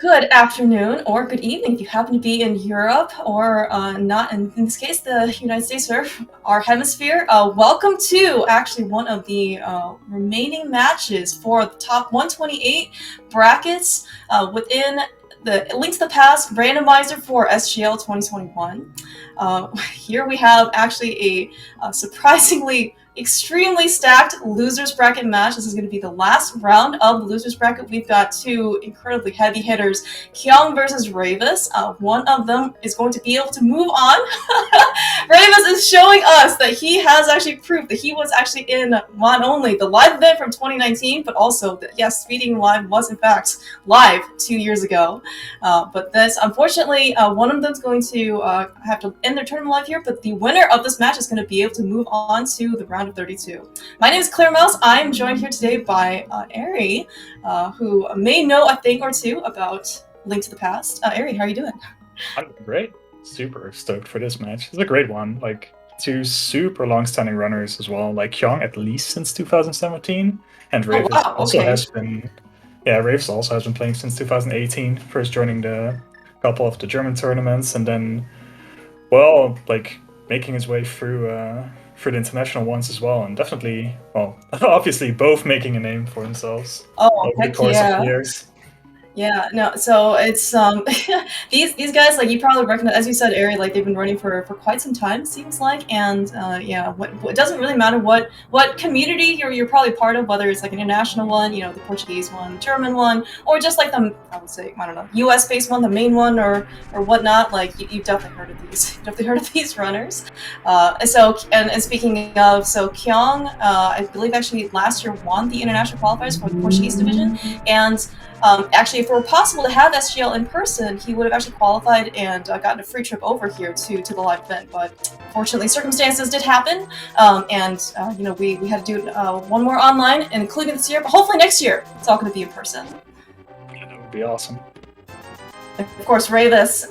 Good afternoon or good evening if you happen to be in Europe or not in this case the United States or our hemisphere. Welcome to actually one of the remaining matches for the top 128 brackets within the Link to the Past randomizer for SGL 2021. Here we have actually a surprisingly extremely stacked losers bracket match. This is going to be the last round of the losers bracket. We've got two incredibly heavy hitters, Kyong versus Rayvis. One of them is going to be able to move on. Rayvis is showing us that he has actually proved that he was actually in not only the live event from 2019, but also that yes, SpeedGaming Live was in fact live 2 years ago. But this, unfortunately, one of them is going to have to end their tournament live here, but the winner of this match is going to be able to move on to the round of 32. My name is Claire Mouse. I'm joined here today by Ari, who may know a thing or two about Link to the Past. Ari, how are you doing? I'm great. Super stoked for this match. It's a great one. Like, two super long-standing runners as well. Like Kyong at least since 2017, and Rayvis also has been. Yeah, Rayvis also has been playing since 2018. First joining the couple of the German tournaments, and then, well, like making his way through the international ones as well, and definitely, well, obviously both making a name for themselves over the course of years. Yeah, no, so it's these guys, like, you probably recognize, as you said, Ari, like they've been running for quite some time, seems like, and yeah, it doesn't really matter what community you're probably part of, whether it's like an international one, you know, the Portuguese one, German one, or just like the, I would say, I don't know, US based one, the main one, or whatnot. Like you've definitely heard of these runners. And speaking of, so Kyong, I believe actually last year won the international qualifiers for the Portuguese division, and actually, if it were possible to have SGL in person, he would have actually qualified and gotten a free trip over here to the live event. But fortunately, circumstances did happen, and you know, we had to do one more online, and including this year. But hopefully next year, it's all going to be in person. Yeah, that would be awesome. Of course, Rayvis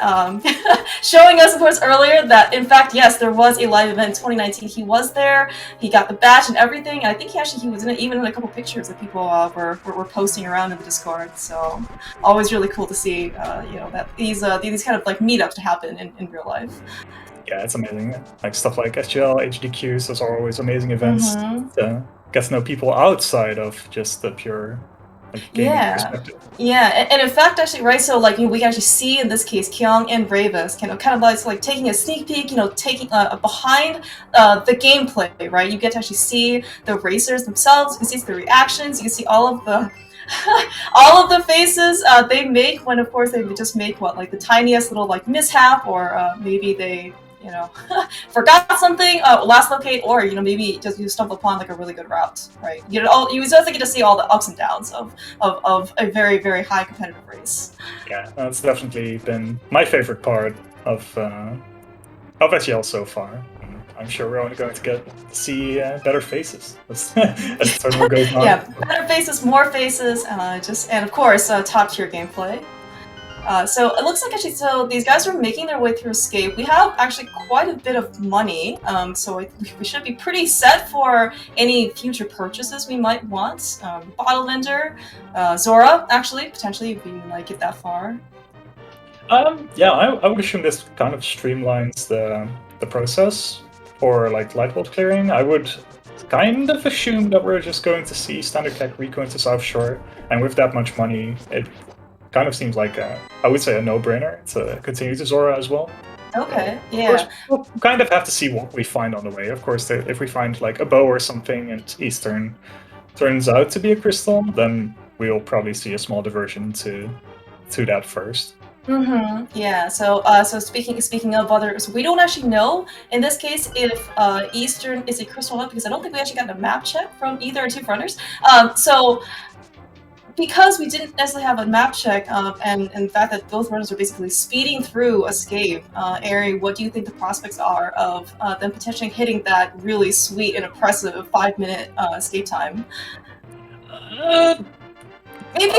showing us, of course, earlier that, in fact, yes, there was a live event in 2019. He was there. He got the badge and everything. And I think he was in it, even in a couple pictures that people were posting around in the Discord. So always really cool to see, you know, that these kind of like meetups to happen in real life. Yeah, it's amazing. Like stuff like SGL, HDQs, those are always amazing events to get to know people outside of just the pure. Yeah, and in fact, actually, right, so like, you know, we can actually see in this case Kyong and Rayvis kind of like taking a sneak peek, you know, taking behind the gameplay, right? You get to actually see the racers themselves, you can see the reactions, you can see all of the all of the faces they make when, of course, they would just make what, like the tiniest little like mishap, or maybe they, you know, forgot something, last locate, or, you know, maybe just you stumble upon like a really good route, right? You also get to see all the ups and downs of a very, very high competitive race. Yeah, that's definitely been my favorite part of SGL so far. I'm sure we're only going to get to see better faces as the tournament goes on. Yeah, better faces, more faces, and of course, top tier gameplay. So it looks like actually, so these guys are making their way through Escape. We have actually quite a bit of money, so we should be pretty set for any future purchases we might want. Bottle vendor, Zora, actually, potentially, if we might get that far. Yeah, I would assume this kind of streamlines the process for like light bulb clearing. I would kind of assume that we're just going to see standard tech Rico into South Shore, and with that much money, it kind of seems like I would say a no-brainer to continue to Zora as well. Okay, yeah. Of course, we'll kind of have to see what we find on the way. Of course, if we find like a bow or something and Eastern turns out to be a crystal, then we'll probably see a small diversion to that first. Yeah. So speaking of others, we don't actually know in this case if Eastern is a crystal or not, because I don't think we actually got a map check from either two runners. So because we didn't necessarily have a map check, and the fact that both runners are basically speeding through Escape, Ari, what do you think the prospects are of them potentially hitting that really sweet and impressive 5-minute escape time? Maybe.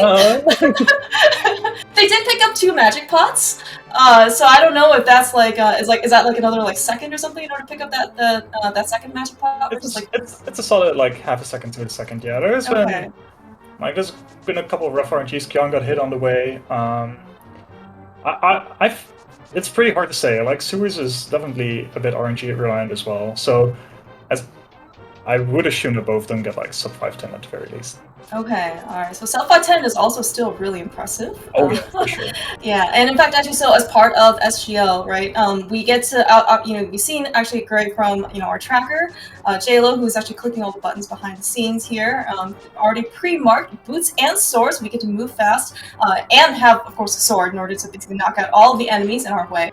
They did pick up 2 magic pots, so I don't know if that's like is that like another like second or something in order to pick up that second magic pot? It's a solid like half a second to a second. Yeah, there is Like, there's been a couple of rough RNGs. Kyong got hit on the way. It's pretty hard to say. Like, Sewers is definitely a bit RNG reliant as well. So, as I would assume that both of them get like sub 510 at the very least. Okay, alright. So sub 510 is also still really impressive. Oh yeah, for sure. Yeah, and in fact, actually, so as part of SGL, right, we get to, we've seen actually great from, our tracker, JLo, who's actually clicking all the buttons behind the scenes here, already pre-marked boots and swords. We get to move fast and have, of course, a sword in order to basically knock out all the enemies in our way.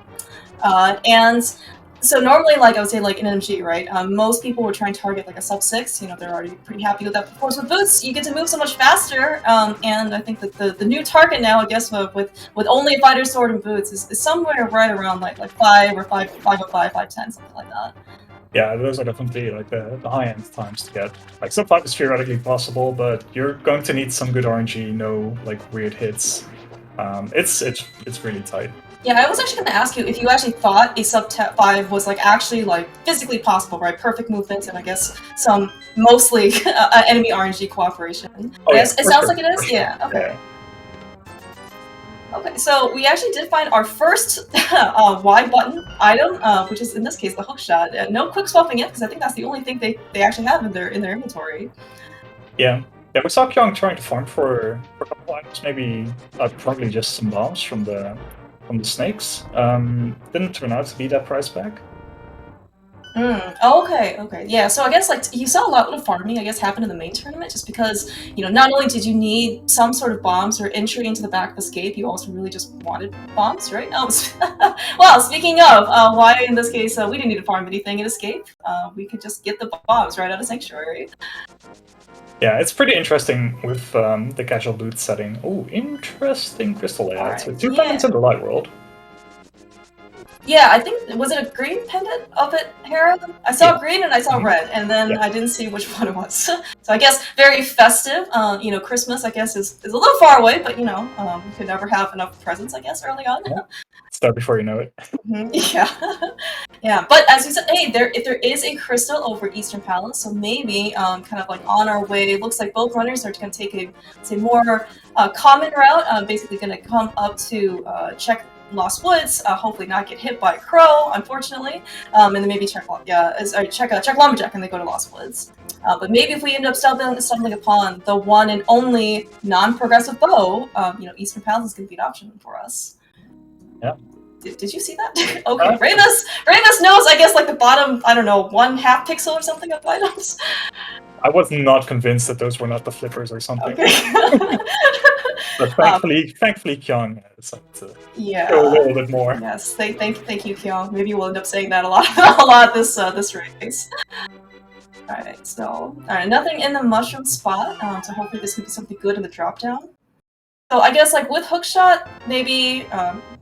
And so normally, like I would say, like in MG, right? Most people would try and target like a sub 6. They're already pretty happy with that. Of course, with boots, you get to move so much faster. And I think that the new target now, I guess, with only a fighter sword and boots, is somewhere right around like 5 or 505, 510, something like that. Yeah, those are definitely like the high-end times to get. Like sub 5 is theoretically possible, but you're going to need some good RNG, no like weird hits. It's really tight. Yeah, I was actually going to ask you if you actually thought a sub 5 was like actually like physically possible, right? Perfect movements and I guess some mostly enemy RNG cooperation. Oh, yes, it sounds like it is. Yeah. Okay. Yeah. Okay, so we actually did find our first Y button item, which is in this case the hook shot. No quick swapping yet, because I think that's the only thing they actually have in their inventory. Yeah. Yeah, we saw Kyong trying to farm for a couple items, maybe probably just some bombs from the snakes. Didn't turn out to be that price back. Okay. Yeah, so I guess like you saw a lot of farming, I guess, happen in the main tournament, just because, not only did you need some sort of bombs or entry into the back of escape, you also really just wanted bombs, right? Well, speaking of, why in this case, we didn't need to farm anything in escape. We could just get the bombs right out of Sanctuary. Yeah, it's pretty interesting with the casual loot setting. Oh, interesting crystal layout. Right. So 2 pendants in the light world. Yeah, I think, was it a green pendant up at Hera? I saw green and I saw red, and then I didn't see which one it was. So I guess very festive. Christmas, I guess, is a little far away, but, you could never have enough presents, I guess, early on. Yeah. Start before you know it. Yeah. Yeah, but as we said, hey, if there is a crystal over Eastern Palace, so maybe kind of like on our way, it looks like both runners are going to take a, say, more common route, basically going to come up to check Lost Woods, hopefully not get hit by a crow, unfortunately, and then maybe check Lumberjack and they go to Lost Woods. But maybe if we end up stumbling upon the one and only non-progressive bow, Eastern Palace is going to be an option for us. Yeah. Did you see that? Okay, Rayvis knows, I guess, like the bottom, I don't know, 1/2 pixel or something of items. I was not convinced that those were not the flippers or something. Okay. But thankfully, Kyong decided to go a little bit more. Yes, thank you, Kyong. Maybe we'll end up saying that a lot this race. Alright, so nothing in the mushroom spot. So hopefully this could be something good in the drop down. So I guess like with hookshot, maybe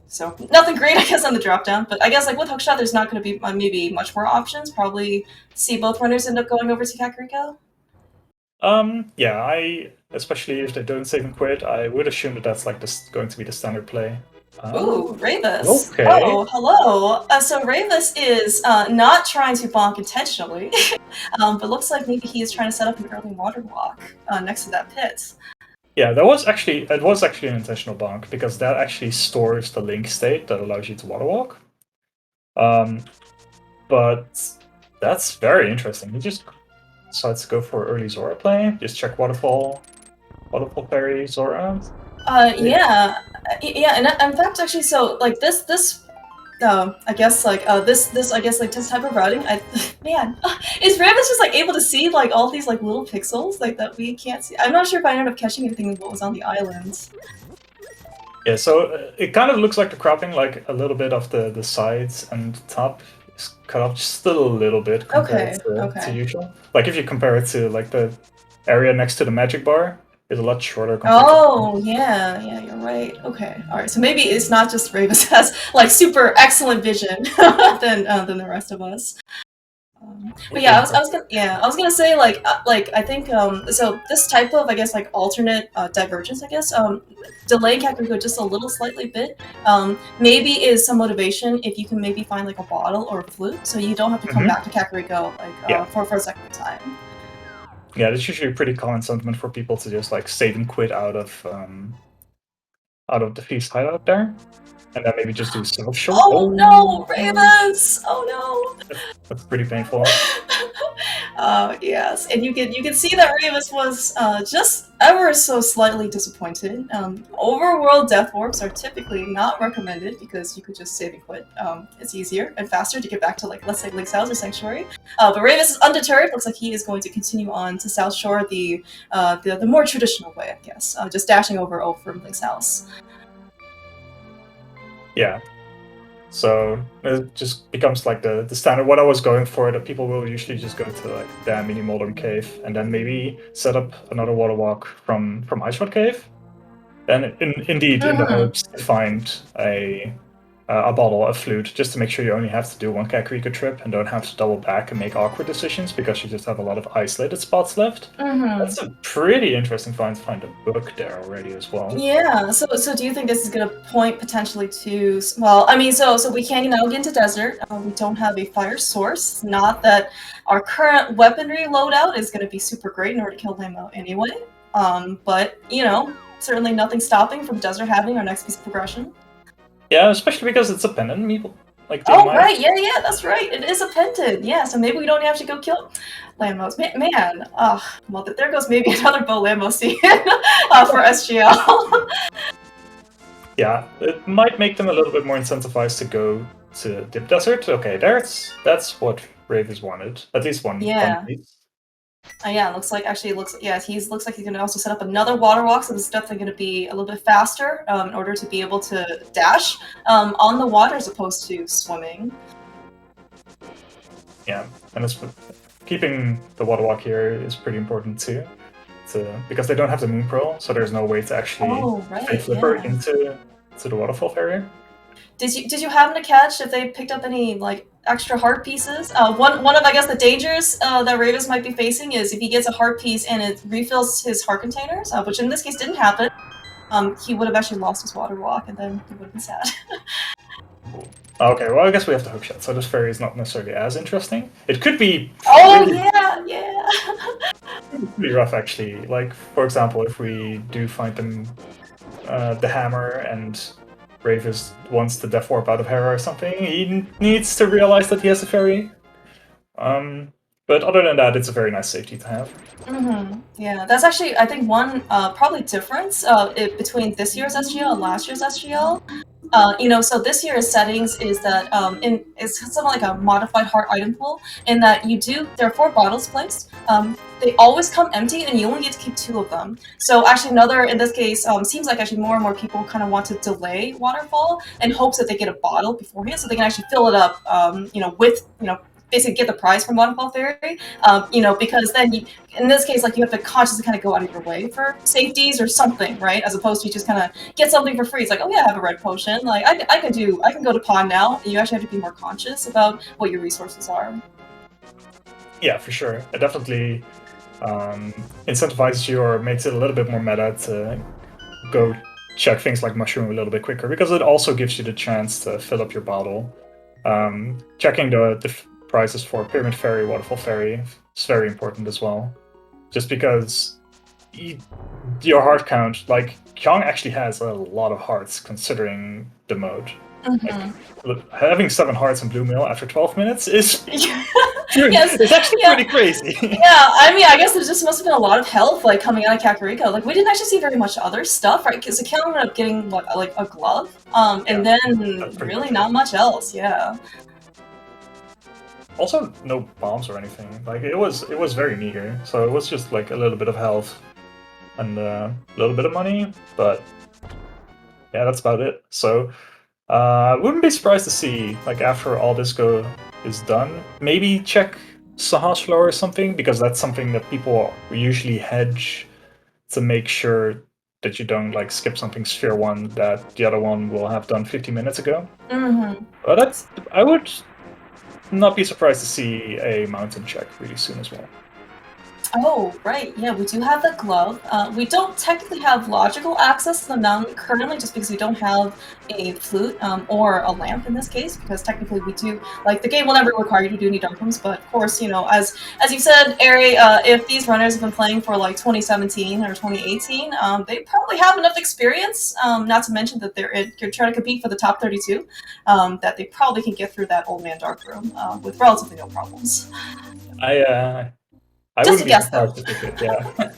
so nothing great I guess on the drop down, but I guess like with hookshot there's not going to be maybe much more options. Probably see both runners end up going over to Kakariko. Yeah, especially if they don't save and quit, I would assume that that's like going to be the standard play. Ooh, Rayvis. Okay. Oh, hello. So Rayvis is not trying to bonk intentionally, but looks like maybe he is trying to set up an early water walk next to that pit. Yeah, it was actually an intentional bonk, because that actually stores the link state that allows you to water walk. But that's very interesting. He just decides to go for early Zora play. Just check waterfall fairy Zora. Yeah, and in fact, actually, so like this I guess like this I guess like this type of routing, man, is Rayvis just like able to see like all these like little pixels like that we can't see? I'm not sure if I ended up catching anything of what was on the islands. Yeah, so it kind of looks like the cropping, like a little bit of the sides and top is cut off just a little bit compared to usual. Like if you compare it to like the area next to the magic bar, is a lot shorter. Oh, yeah, you're right. Okay, all right. So maybe it's not just Rayvis has like super excellent vision than the rest of us. But yeah, I was gonna say like I think so this type of, I guess, like alternate divergence, I guess, delaying Kakariko just a little slightly bit maybe is some motivation if you can maybe find like a bottle or a flute, so you don't have to come back to Kakariko like for a second time. Yeah, that's usually a pretty common sentiment for people to just like save and quit out of the feast hideout there, and then maybe just do self-short. Oh no, Rayvis! Oh no! That's pretty painful. Yes, and you can see that Rayvis was just ever so slightly disappointed. Overworld death orbs are typically not recommended because you could just save and quit. It's easier and faster to get back to, like, let's say Link's House or Sanctuary. But Rayvis is undeterred. Looks like he is going to continue on to South Shore the more traditional way, I guess, just dashing over from Link's House. Yeah. So it just becomes like the standard. What I was going for, that people will usually just go to like the mini Moldorm Cave and then maybe set up another water walk from Iceshot Cave. Then indeed in the hopes to find a bottle, a flute, just to make sure you only have to do one Kakariko trip and don't have to double back and make awkward decisions because you just have a lot of isolated spots left. That's a pretty interesting find to find a book there already as well. Yeah, so do you think this is going to point potentially to, well, I mean, so we can now get into desert. We don't have a fire source. Not that our current weaponry loadout is going to be super great in order to kill Lamo anyway. But, you know, certainly nothing stopping from desert having our next piece of progression. Yeah, especially because it's a pendant meeple. Like, oh, right, yeah, that's right. It is a pendant. Yeah, so maybe we don't have to go kill Lamos. Man, well, there goes maybe another Bo Lamo scene for SGL. Yeah, it might make them a little bit more incentivized to go to Dip Desert. Okay, that's what Rayvis wanted. At least one. Yeah. Yeah, looks like he looks like he's going to also set up another water walk, so this is definitely going to be a little bit faster in order to be able to dash on the water as opposed to swimming. Yeah, and it's keeping the water walk here is pretty important too, because they don't have the Moon Pearl, so there's no way to actually flipper into the waterfall area. Did you happen to catch if they picked up any like extra heart pieces? One of, I guess, the dangers that Rayvis might be facing is if he gets a heart piece and it refills his heart containers, which in this case didn't happen. He would have actually lost his water walk, and then he would have been sad. Okay, well, I guess we have the hookshot, so this fairy is not necessarily as interesting. It could be. Oh yeah. Pretty rough, actually. Like, for example, if we do find them, the hammer, and Rayvis wants the death warp out of Hera or something, he needs to realize that he has a fairy. But other than that, it's a very nice safety to have. Yeah, that's actually, I think, one probably difference between this year's SGL and last year's SGL. So this year's settings is that it's something like a modified heart item pool, in that there are 4 bottles placed. They always come empty, and you only get to keep 2 of them. So actually, in this case, seems like actually more and more people kind of want to delay waterfall in hopes that they get a bottle beforehand, so they can actually fill it up, with, basically get the prize from Waterfall Fairy, because then in this case, like, you have to consciously kind of go out of your way for safeties or something, right? As opposed to you just kind of get something for free. It's like, oh yeah, I have a red potion. Like, I can go to pond now. You actually have to be more conscious about what your resources are. Yeah, for sure. It definitely incentivizes you or makes it a little bit more meta to go check things like Mushroom a little bit quicker, because it also gives you the chance to fill up your bottle. Checking the prices for Pyramid Fairy, Waterfall Fairy is very important as well. Just because your heart count, like, Kyong actually has a lot of hearts considering the mode. Like, having 7 hearts in Blue Mail after 12 minutes is it's actually pretty crazy. Yeah, I mean, I guess there just must have been a lot of health, like, coming out of Kakariko. Like, we didn't actually see very much other stuff, right? Because Kyong ended up getting, like a glove, and then really not much else, yeah. Also, no bombs or anything. Like, it was very meager, so it was just like a little bit of health and a little bit of money, but yeah, that's about it. So I wouldn't be surprised to see, like, after all this is done, maybe check Sahaslo or something, because that's something that people usually hedge to make sure that you don't, like, skip something Sphere 1 that the other one will have done 50 minutes ago. But I would not be surprised to see a mountain check really soon as well. Oh, right. Yeah, we do have the glove. We don't technically have logical access to the mountain currently, just because we don't have a flute or a lamp in this case. Because technically, we do like the game will never require you to do any dark rooms. But of course, as you said, Ari, if these runners have been playing for like 2017 or 2018, they probably have enough experience. Not to mention that you're trying to compete for the top 32. That they probably can get through that old man dark room with relatively no problems. I Just wouldn't a be guess, though. surprised if they could, yeah.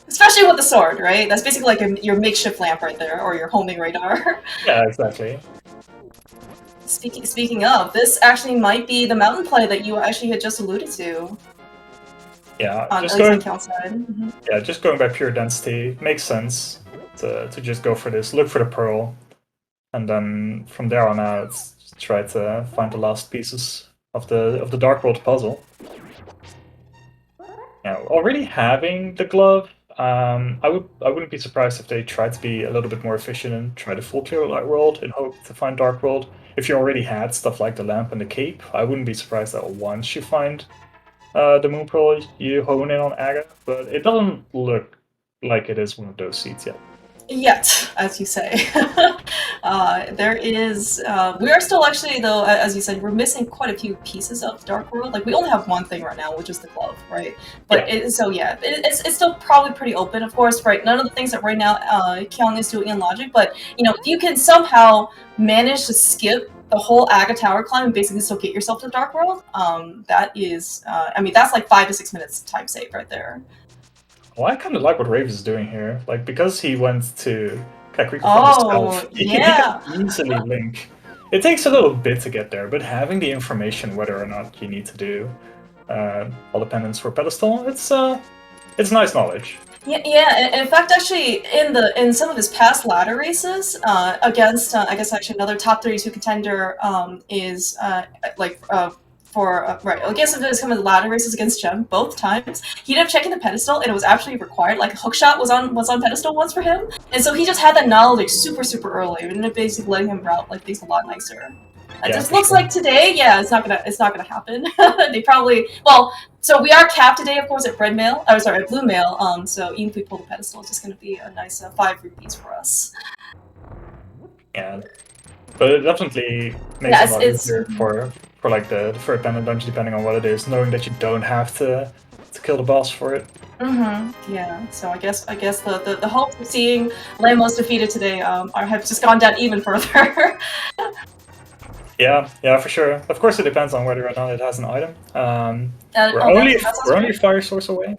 Especially with the sword, right? That's basically like your makeshift lamp right there, or your homing radar. Yeah, exactly. Speaking of, this actually might be the mountain play that you actually had just alluded to. Yeah, At least on Kyong's side. Mm-hmm. Yeah, just going by pure density makes sense to just go for this. Look for the pearl, and then from there on out, try to find the last pieces of the Dark World puzzle. Yeah, already having the glove, I wouldn't be surprised if they try to be a little bit more efficient and try to full clear Light World in hope to find Dark World. If you already had stuff like the lamp and the cape, I wouldn't be surprised that once you find the Moon Pearl, you hone in on Aga, but it doesn't look like it is one of those seeds yet. Yet, as you say. There is, we are still actually, though, as you said, we're missing quite a few pieces of Dark World. Like, we only have one thing right now, which is the glove, right? But yeah. It's still probably pretty open, of course, right? None of the things that right now Kyong is doing in Logic, but, if you can somehow manage to skip the whole Aga Tower climb and basically still get yourself to Dark World, that is, that's like 5 to 6 minutes time save right there. Well, I kind of like what Rayvis is doing here. Like, because he went to Kakriko for himself, he can easily link. It takes a little bit to get there, but having the information whether or not you need to do all the pendants for pedestal, it's nice knowledge. Yeah. In fact, actually, in some of his past ladder races against, I guess, actually another top 32 contender is right. I guess if it was some of the ladder races against Gem, both times he ended up checking the pedestal, and it was actually required. Like a hookshot was on pedestal once for him, and so he just had that knowledge super early, and it basically letting him route like things a lot nicer. It just looks like today, yeah, it's not gonna happen. They probably so we are capped today, of course, at red mail. Oh, sorry, at blue mail. So even if we pull the pedestal, it's just gonna be a nice 5 rupees for us. Yeah, but it definitely makes it a lot easier for like the third pendant dungeon, depending on what it is, knowing that you don't have to kill the boss for it. Yeah. So I guess the hopes of seeing Lamos defeated today have just gone down even further. Yeah, for sure. Of course, it depends on whether or not it has an item. We're only a fire source away.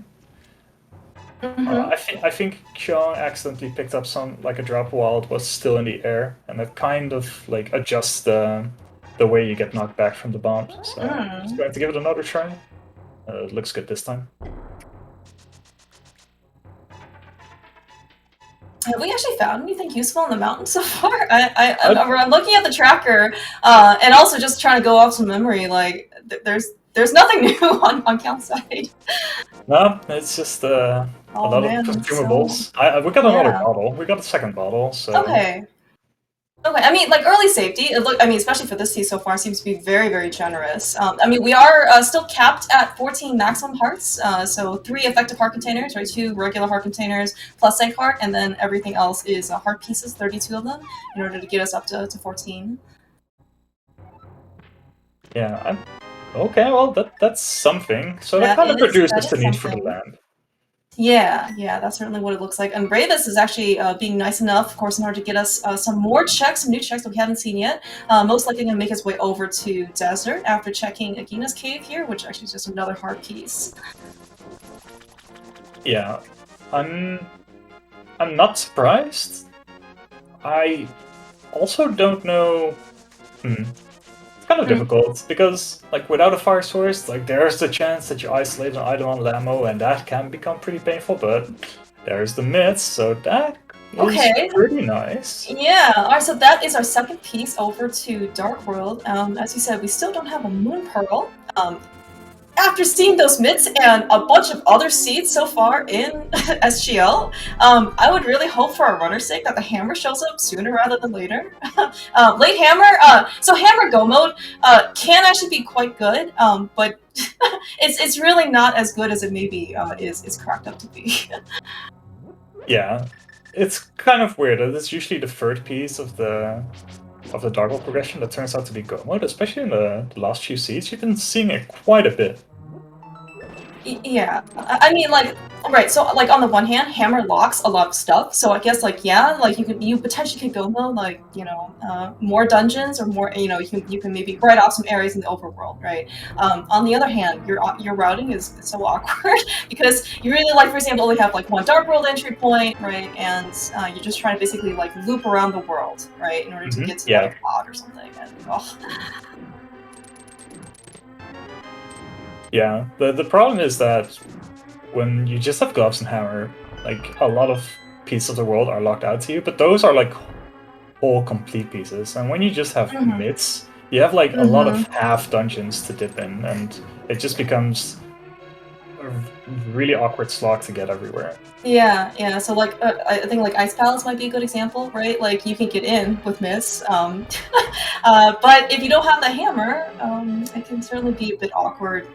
I think Kyong accidentally picked up a drop while it was still in the air, and that kind of like adjusts the way you get knocked back from the bombs. So I'm just going to give it another try. It looks good this time. Have we actually found anything useful in the mountain so far? I'm looking at the tracker, and also just trying to go off some memory. Like, there's nothing new on Kyong's side. No, it's just a lot of consumables. We got another bottle. We got a second bottle. So okay. I mean, like early safety. Especially for this tea so far, seems to be very generous. We are still capped at 14 maximum hearts. So 3 effective heart containers, right? 2 regular heart containers plus sync heart, and then everything else is heart pieces, 32 of them, in order to get us up to 14. Yeah. Okay. Well, that's something. So that kind of reduces the need for the land. Yeah, that's certainly what it looks like. And Rayvis is actually being nice enough, of course, in order to get us some new checks that we haven't seen yet. Most likely going to make his way over to Desert after checking Agina's cave here, which actually is just another heart piece. Yeah, I'm not surprised. I also don't know. It's kind of difficult because, like, without a fire source, like, there's the chance that you isolate an item on Lamo, and that can become pretty painful. But there's the myths, so that is pretty nice. Yeah. All right. So that is our second piece over to Dark World. As you said, we still don't have a Moon Pearl. after seeing those mitts and a bunch of other seeds so far in SGL, I would really hope for our runner's sake that the hammer shows up sooner rather than later. Late hammer, so hammer go mode can actually be quite good, but it's really not as good as it maybe is cracked up to be. Yeah, it's kind of weird. It's usually the third piece of the Dark World progression that turns out to be go mode, especially in the last few seeds. You've been seeing it quite a bit. Yeah, I mean, like, right, so, like, on the one hand, hammer locks a lot of stuff, so I guess, like, yeah, like, you potentially could go mode, like, you know, more dungeons, or more, you know, you can maybe write off some areas in the overworld, right? On the other hand, your routing is so awkward, because you really, like, for example, only have, like, one Dark World entry point, right, and you're just trying to basically, like, loop around the world, right, in order to get to, like, a pod or something, and, oh. Yeah, the problem is that when you just have gloves and hammer, like, a lot of pieces of the world are locked out to you, but those are like whole complete pieces. And when you just have mitts, you have like a lot of half dungeons to dip in, and it just becomes a really awkward slog to get everywhere. Yeah, yeah. So like, I think like Ice Palace might be a good example, right? Like you can get in with mitts, but if you don't have the hammer, it can certainly be a bit awkward.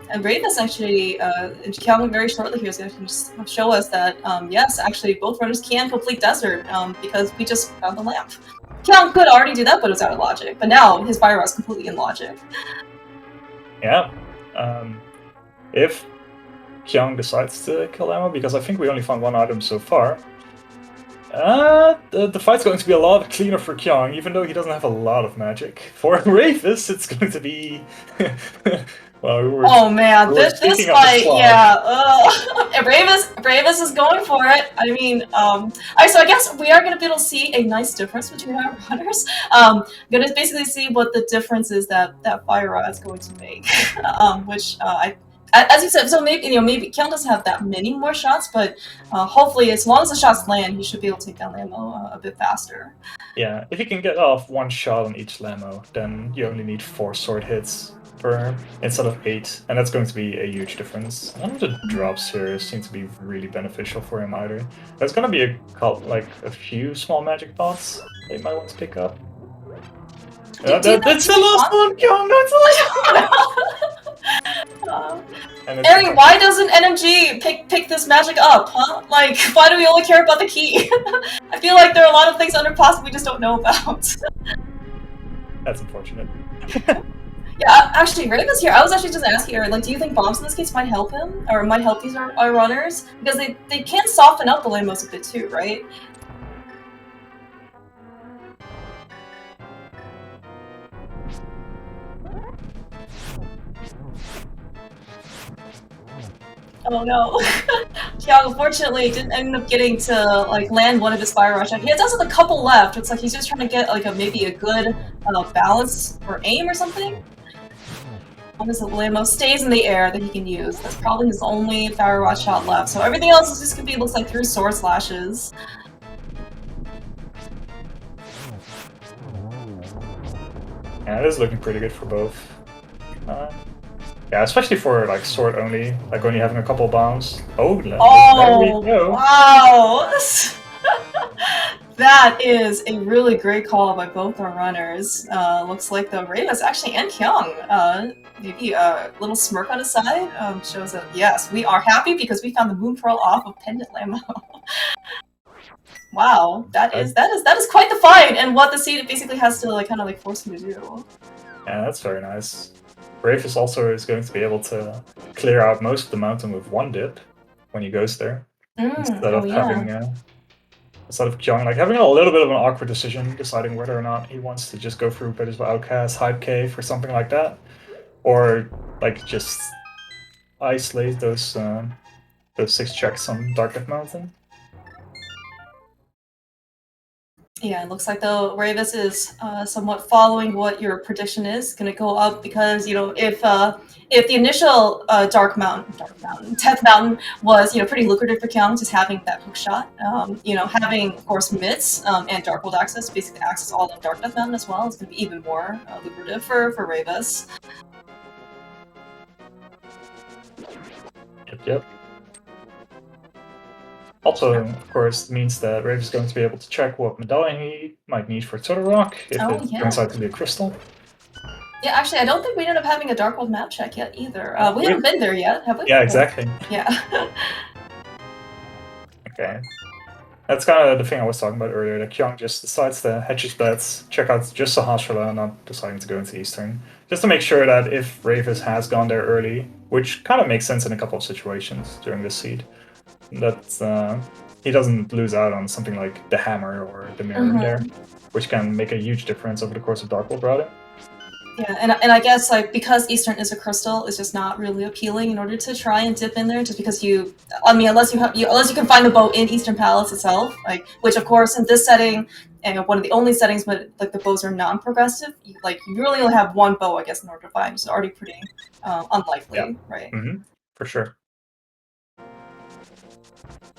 And Rayvis actually, Kyong very shortly here is going to show us that yes, actually both runners can complete desert because we just found the lamp. Kyong could already do that, but it was out of logic. But now his fire is completely in logic. Yeah. If Kyong decides to kill Emma, because I think we only found one item so far. The fight's going to be a lot cleaner for Kyong, even though he doesn't have a lot of magic. For Rayvis, it's going to be... well, oh man, this fight, yeah. Rayvis is going for it. I mean, alright, so I guess we are going to be able to see a nice difference between our runners. Going to basically see what the difference is that Fire Rod is going to make, which as you said, so maybe maybe Kyong doesn't have that many more shots, but hopefully, as long as the shots land, he should be able to take down Lamo a bit faster. Yeah, if you can get off one shot on each Lamo, then you only need 4 sword hits per him instead of 8, and that's going to be a huge difference. None of the drops here seem to be really beneficial for him either. There's going to be a few small magic pots they might want to pick up. That's the last one, Kyong! That's the last one! Eri, why doesn't NMG pick this magic up, huh? Like, why do we only care about the key? I feel like there are a lot of things under Plastic we just don't know about. That's unfortunate. Yeah, actually, Rayvis here, I was actually just asking her, like, do you think bombs in this case might help him? Or might help these our runners? Because they can soften up the Lamos a bit too, right? Oh no. Kyong unfortunately didn't end up getting to like land one of his fire rush. He does have a couple left. It's like he's just trying to get like maybe a good balance or aim or something. As the Lamo stays in the air that he can use. That's probably his only fire rush shot left. So everything else is just gonna be looks like through sword slashes. Yeah, it is looking pretty good for both. Yeah, especially for like sword only, like only having a couple bombs. Oh, there we go. Wow! That is a really great call by both our runners. Looks like the Rayvis actually and Kyong, maybe a little smirk on his side, shows that yes, we are happy because we found the Moon Pearl off of Pendant Lamo. Wow, that is quite the fight, and what the seed basically has to like kind of like force him to do. Yeah, that's very nice. Rayvis also is going to be able to clear out most of the mountain with one dip when he goes there, instead of having instead of Kyong like having a little bit of an awkward decision deciding whether or not he wants to just go through Pitiful Outcast, Hype Cave, or something like that, or like just isolate those 6 checks on Dark Death Mountain. Yeah, it looks like though Rayvis is somewhat following what your prediction is. Going to go up because if the initial Death Mountain was pretty lucrative for Kyong, just having that hook shot, having of course mitts and Dark World access, basically access all of Dark Death Mountain as well, is going to be even more lucrative for Rayvis. Yep. Also, of course, means that Rayvis is going to be able to check what medallion he might need for Turtle Rock if it turns out to be a crystal. Yeah, actually, I don't think we ended up having a Dark World map check yet either. We haven't been there yet, have we? Yeah, exactly. Yeah. Okay. That's kind of the thing I was talking about earlier, that Kyong just decides to hedge his bets, check out just Sahasrara, not deciding to go into Eastern. Just to make sure that if Rayvis has gone there early, which kind of makes sense in a couple of situations during this seed, that he doesn't lose out on something like the Hammer or the Mirror there, which can make a huge difference over the course of Dark World routing. Yeah, and I guess like because Eastern is a crystal, it's just not really appealing in order to try and dip in there. Just because unless you can find the bow in Eastern Palace itself, like which of course in this setting, and one of the only settings where like the bows are non-progressive, you really only have one bow, I guess, in order to find. It's already pretty unlikely, right? For sure.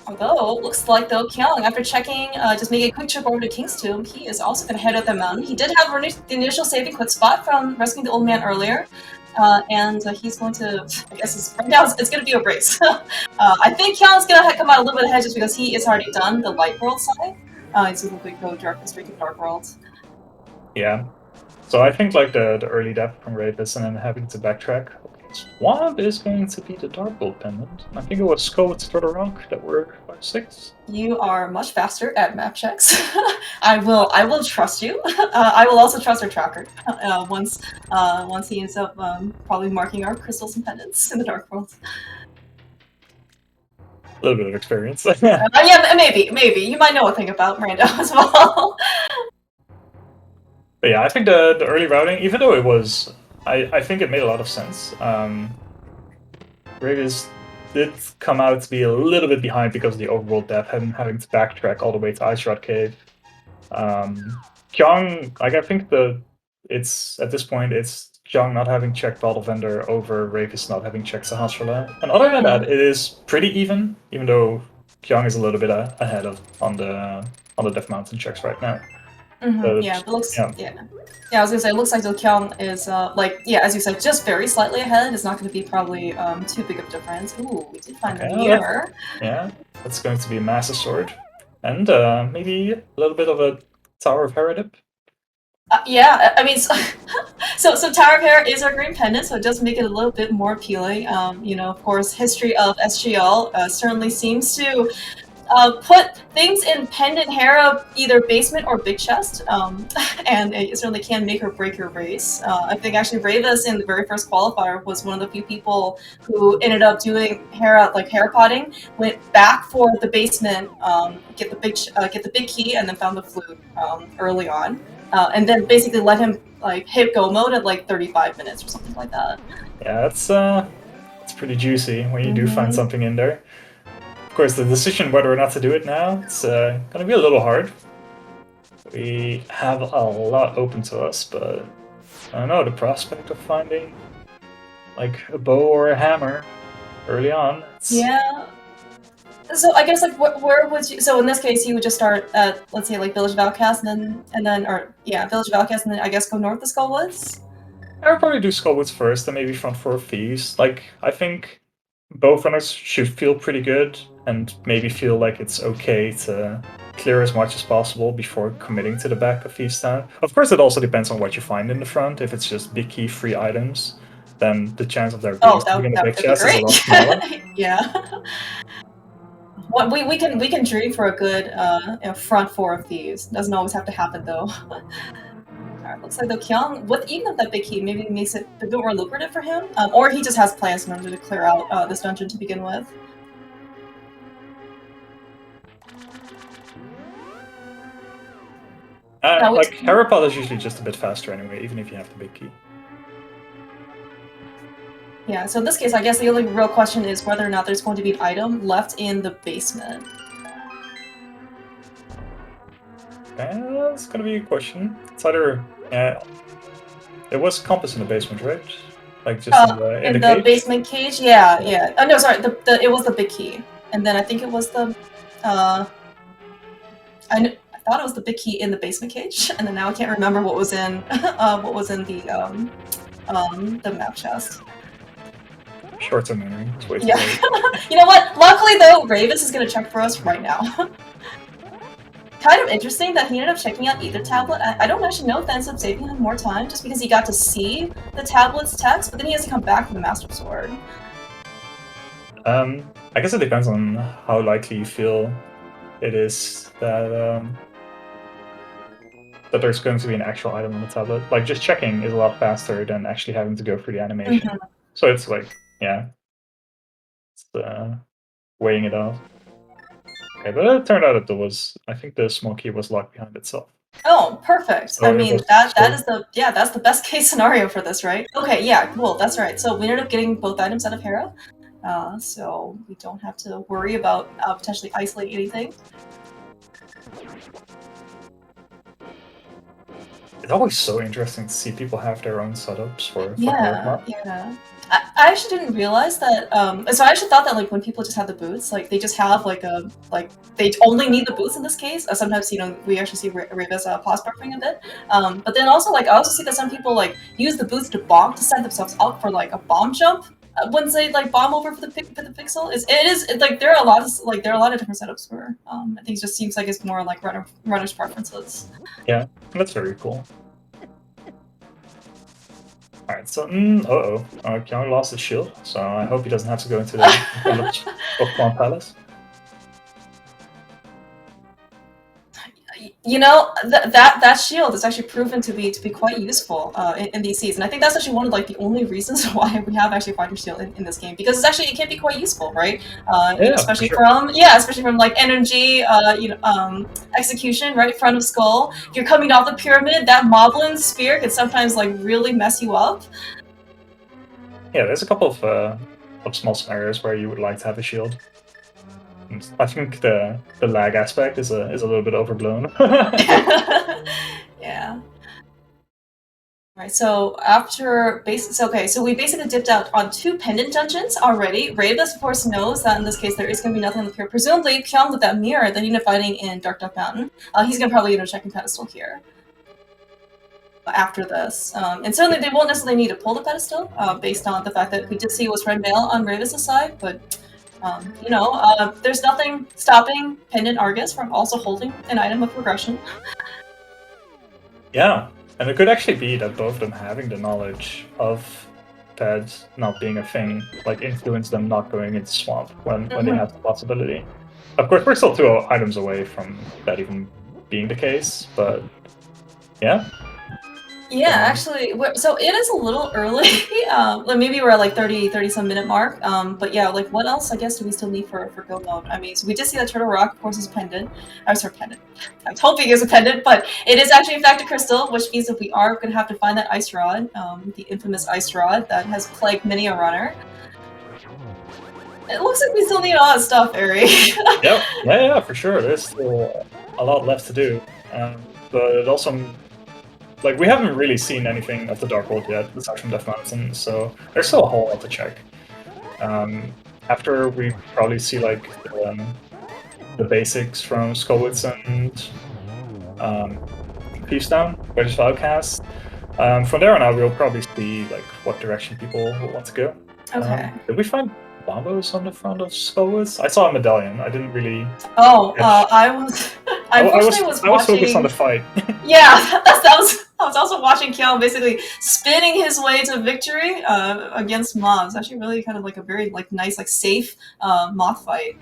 Although, looks like though Kyong, after checking, just making a quick trip over to King's Tomb, he is also going to head up the mountain. He did have the initial saving quit spot from rescuing the old man earlier, and he's going to, I guess right now it's going to be a race. I think Kyong's going to come out a little bit ahead just because he is already done the Light World side. It's going to go straight to Dark World. Yeah. So I think like the early depth from Rayvis and then having to backtrack. Swamp is going to be the Dark World pendant. I think it was Scout for the Rock that were 5-6. You are much faster at map checks. I will trust you. I will also trust our tracker once he ends up probably marking our crystals and pendants in the Dark World. A little bit of experience. Yeah, maybe. You might know a thing about Rando as well. But yeah, I think the early routing, even though it was, I think it made a lot of sense. Rayvis did come out to be a little bit behind because of the overworld depth, having to backtrack all the way to Ice Rod Cave. Kyong, like I think it's at this point it's Kyong not having checked Battle Vendor over Rayvis not having checked Sahasrara. And other than that, it is pretty even though Kyong is a little bit ahead on the Death Mountain checks right now. Yeah, it looks. Yeah, I was gonna say it looks like the Kyong is as you said, just very slightly ahead. It's not going to be probably too big of a difference. Ooh, we did find the mirror. Yeah, that's going to be a massive sword, and maybe a little bit of a Tower of Herodip. Yeah, I mean, so Tower of Hera is our green pendant, so it does make it a little bit more appealing. Of course, history of SGL certainly seems to put things in Pendant Hera either basement or big chest, and it certainly can make or break your race. I think actually Rayvis in the very first qualifier was one of the few people who ended up doing Hera potting, went back for the basement, get the big key, and then found the flute early on, and then basically let him hit go mode at 35 minutes or something like that. Yeah, it's pretty juicy when you do find something in there. Of course, the decision whether or not to do it now, it's going to be a little hard. We have a lot open to us, but I don't know, the prospect of finding a bow or a hammer early on. Yeah. So I guess where would you? So in this case, you would just start at let's say Village of Outcast, Village of Outcast, and then I guess go north to Skullwoods. I would probably do Skullwoods first, and maybe Front 4 Thieves. I think both runners should feel pretty good, and maybe feel like it's okay to clear as much as possible before committing to the back of Thieves Town. Of course, it also depends on what you find in the front. If it's just big key free items, then the chance of there being something in the big chest is a lot smaller. Yeah. What we can dream for a good Front 4 of Thieves. Doesn't always have to happen though. Alright, looks like the Kyong, even with that big key, maybe makes it a bit more lucrative for him, or he just has plans in order to clear out this dungeon to begin with. Herapod is usually just a bit faster anyway, even if you have the big key. Yeah, so in this case, I guess the only real question is whether or not there's going to be an item left in the basement. That's gonna be a question. It's either it was compass in the basement, right? Just in the basement cage. Yeah. No, sorry. It was the big key, and then I think it was the. I thought it was the big key in the basement cage, and then now I can't remember what was in the map chest. Short term memory. It's way too Yeah. late. You know what? Luckily, though, Rayvis is going to check for us right now. Kind of interesting that he ended up checking out either tablet. I don't actually know if that ends up saving him more time, just because he got to see the tablet's text, but then he has to come back for the Master Sword. I guess it depends on how likely you feel it is that that there's going to be an actual item on the tablet. Like, just checking is a lot faster than actually having to go through the animation. So it's like, yeah, it's weighing it out. Okay, but it turned out that there was, I think the small key was locked behind itself. Oh, perfect. So I mean, that's the best case scenario for this, right? Okay, yeah, cool, that's right. So we ended up getting both items out of Hera, so we don't have to worry about potentially isolating anything. It's always so interesting to see people have their own setups for Yeah. I actually didn't realize that. So I actually thought that like when people just have the boots, like they just have like they only need the boots in this case. Sometimes we actually see Rayvis pause buffering a bit. But then also like I also see that some people like use the boots to set themselves up for like a bomb jump. Once they like bomb over for the pixel, it's like there are a lot of different setups for. I think it just seems like it's more like runners' preferences. Yeah, that's very cool. Alright, so, Kyong lost his shield, so I hope he doesn't have to go into the Pokemon Palace. You know, that shield is actually proven to be quite useful in these seasons. I think that's actually one of like the only reasons why we have actually fighter shield in this game, because it can be quite useful, right? Especially from like energy, execution, right? Front of skull. If you're coming off the pyramid, that Moblin spear can sometimes like really mess you up. Yeah, there's a couple of small scenarios where you would like to have a shield. I think the lag aspect is a little bit overblown. Yeah. Right, so after so we basically dipped out on 2 pendant dungeons already. Rayvis, of course, knows that in this case there is going to be nothing on the pier. Presumably, Kyong with that mirror that he's fighting in Dark Duck Mountain, he's going to probably check pedestal here after this. And certainly they won't necessarily need to pull the pedestal based on the fact that we did see it was red mail on Rayvis' side, but there's nothing stopping Pendant Argus from also holding an item of progression. Yeah, and it could actually be that both of them having the knowledge of pads not being a thing, like, influence them not going into swamp when they have the possibility. Of course, we're still 2 items away from that even being the case, but yeah. Yeah, actually, so it is a little early. Maybe we're at like 30 some minute mark. But yeah, like what else I guess do we still need for go mode? I mean, so we did see that Turtle Rock, of course, is a pendant. I'm sorry, pendant. I was hoping it was a pendant, but it is actually in fact a crystal, which means that we are going to have to find that ice rod, the infamous ice rod that has plagued many a runner. It looks like we still need a lot of stuff, Ari. Yeah, for sure. There's still a lot left to do, but it also. Like, we haven't really seen anything of the Dark World yet, aside from Death Mountain, so there's still a whole lot to check. After we probably see, like, the basics from Skullwoods and Peacedown, British Outcast. From there on out, we'll probably see, like, what direction people will want to go. Okay. Did we find bombos on the front of Skullwoods? I saw a medallion. I didn't really. I was focused on the fight. Yeah, I was also watching Kyong basically spinning his way to victory against mobs. Actually, really kind of like a very like nice, like safe moth fight.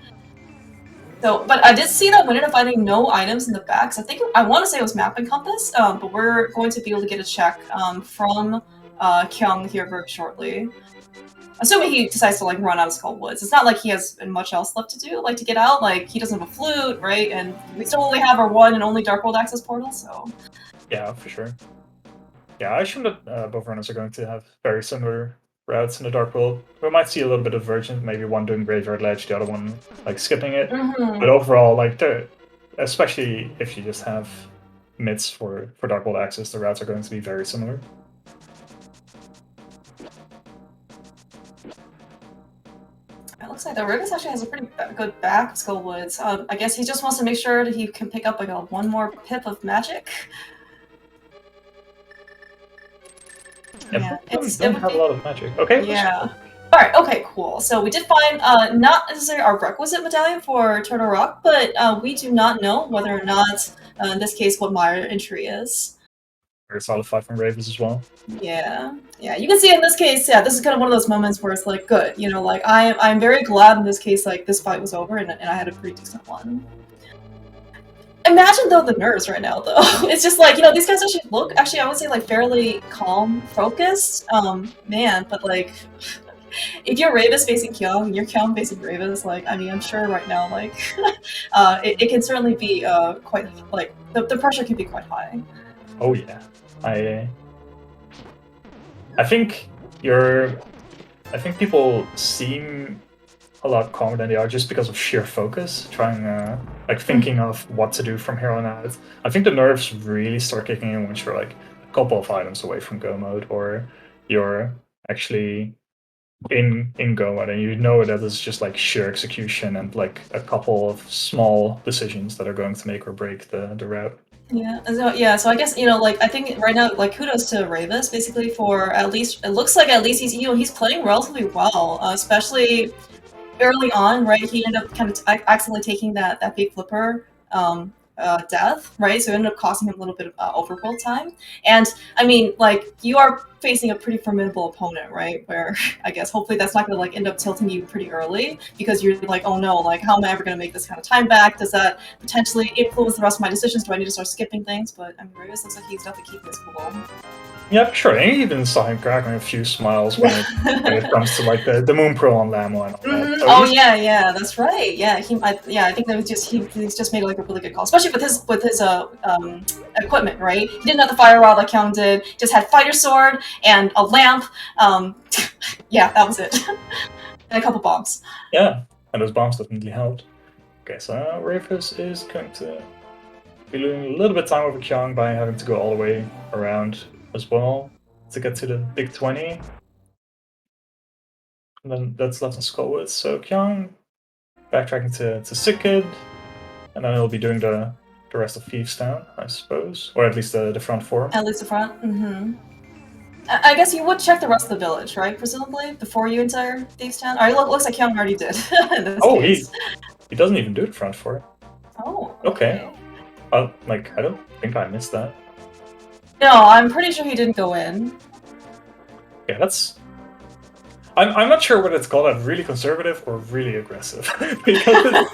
So, but I did see that we ended up finding no items in the back. So I want to say it was map and compass, but we're going to be able to get a check from Kyong here very shortly. Assuming he decides to like run out of Skullwoods. It's not like he has much else left to do, like to get out. Like he doesn't have a flute, right? And we still only have our one and only Dark World access portal, so. Yeah, for sure. Yeah, I assume that both runners are going to have very similar routes in the Dark World. We might see a little bit of versions, maybe one doing Graveyard Ledge, the other one like skipping it. But overall, like especially if you just have mids for Dark World access, the routes are going to be very similar. It looks like the Rayvis actually has a pretty good back of Skullwoods. I guess he just wants to make sure that he can pick up like one more pip of magic. Yeah, don't have a lot of magic. Okay. Yeah. Alright, okay, cool. So we did find not necessarily our requisite medallion for Turtle Rock, but we do not know whether or not, in this case, what Mire entry is. Very solid fight from Rayvis as well. Yeah, you can see in this case, yeah, this is kind of one of those moments where it's like, good, you know, like I'm very glad in this case, like this fight was over and I had a pretty decent one. Imagine though the nerves right now though. It's just like, you know, these guys actually I would say like fairly calm, focused. Man, but like if you're Rayvis facing Kyong and you're Kyong facing Rayvis, like I mean I'm sure right now like it can certainly be quite like the pressure can be quite high. Oh yeah. I think people seem a lot calmer than they are just because of sheer focus, trying like thinking of what to do from here on out. I think the nerves really start kicking in once you're like a couple of items away from go mode, or you're actually in go mode and you know that it's just like sheer execution and like a couple of small decisions that are going to make or break the route. So I guess, you know, like I think right now, like kudos to Rayvis basically for at least it looks like at least he's, you know, he's playing relatively well, especially early on, right? He ended up kind of accidentally taking that big flipper death, right? So it ended up costing him a little bit of overworld time. And I mean, like you are facing a pretty formidable opponent, right? Where I guess hopefully that's not going to like end up tilting you pretty early because you're like, oh no, like how am I ever going to make this kind of time back? Does that potentially influence the rest of my decisions? Do I need to start skipping things? But I mean, Rayvis looks like he's definitely keeping his cool. Yeah, sure. And even saw him cracking a few smiles when it comes to like the Moon Pearl on Lamo and all that. So yeah, that's right. Yeah, I think that was just he's just made like a really good call, especially with his equipment, right? He didn't have the fire rod like Kyong did. Just had fighter sword and a lamp. Yeah, that was it, and a couple bombs. Yeah, and those bombs definitely helped. Okay, so Rayvis is going to be losing a little bit of time over Kyong by having to go all the way around as well to get to the big 20. And then that's left in Skullwood. So Kyong backtracking to Sick Kid, and then he'll be doing the rest of Thieves Town, I suppose. Or at least the front four. At least the front? Mm-hmm. I guess you would check the rest of the village, right? Presumably, before you enter Thieves Town? Or it looks like Kyong already did in this case. He doesn't even do the front four. Oh, okay. Like, I don't think I missed that. No, I'm pretty sure he didn't go in. Yeah, that's... I'm not sure whether it's called that really conservative or really aggressive. Because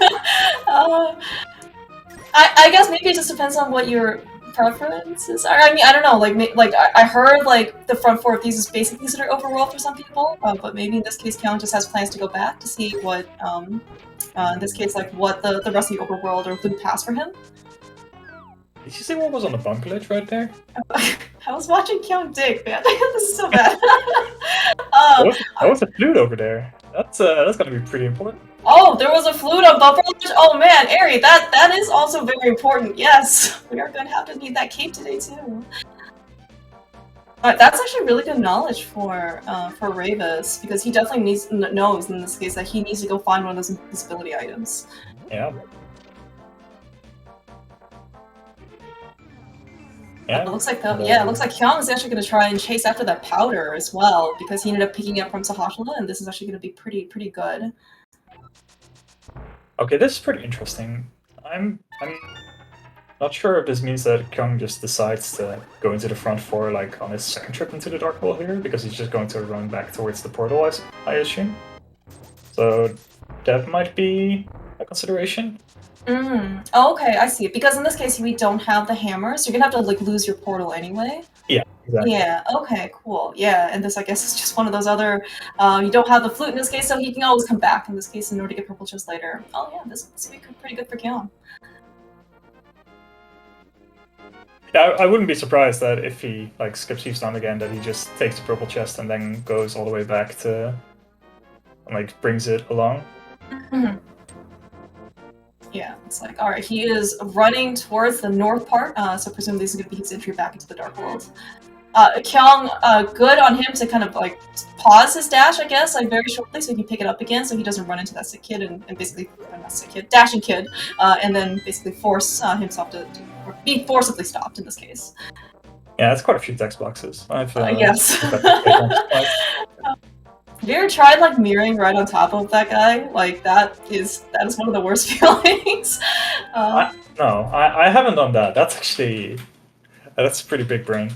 I guess maybe it just depends on what your preferences are. I mean, I don't know. Like I heard like the front four of these is basically considered overworld for some people, but maybe in this case, Kyong just has plans to go back to see what, in this case, like what the rest of the overworld or loot has for him. Did you see what was on the bunker ledge right there? I was watching Kyong dig, man. This is so bad. That was a flute over there. That's gonna be pretty important. Oh, there was a flute on bumper ledge? Oh man, Ari, that is also very important. Yes, we are going to have to need that cape today too. That's actually really good knowledge for Rayvis, because he definitely knows in this case that he needs to go find one of those invisibility items. Yeah. It looks like it looks like Kyong is actually going to try and chase after that powder as well, because he ended up picking up from Sahashala, and this is actually going to be pretty good. Okay, this is pretty interesting. I'm not sure if this means that Kyong just decides to go into the front four like on his second trip into the Dark World here, because he's just going to run back towards the portal, I assume. So that might be a consideration. Oh, okay, I see. Because in this case, we don't have the hammer, so you're gonna have to like lose your portal anyway. Yeah, exactly. Yeah. Okay. Cool. Yeah, and this I guess is just one of those other. You don't have the flute in this case, so he can always come back in this case in order to get purple chest later. Oh yeah, this would be pretty good for Kyong. Yeah, I wouldn't be surprised that if he like skips Thieves Town again, that he just takes the purple chest and then goes all the way back to, and like brings it along. Yeah, it's like, alright, he is running towards the north part, so presumably this is going to be his entry back into the Dark World. Kyong, good on him to kind of like pause his dash, I guess, like very shortly so he can pick it up again so he doesn't run into that sick kid and basically, not sick kid, dashing kid, and then basically force himself to be forcibly stopped in this case. Yeah, that's quite a few text boxes. Yes. Have you ever tried like mirroring right on top of that guy? Like that is one of the worst feelings. No, I haven't done that. That's actually that's a pretty big brain.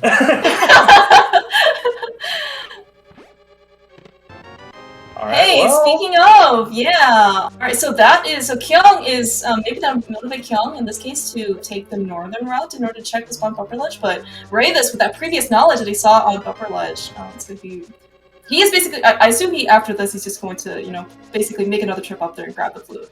Hey, well, speaking of, yeah. Alright, so Kyong is, maybe that would motivate Kyong in this case to take the northern route in order to check the spawn bumper ledge, but Rayvis, with that previous knowledge that he saw on bumper ledge, it's gonna be... He is basically, I assume after this, he's just going to, you know, basically make another trip up there and grab the flute.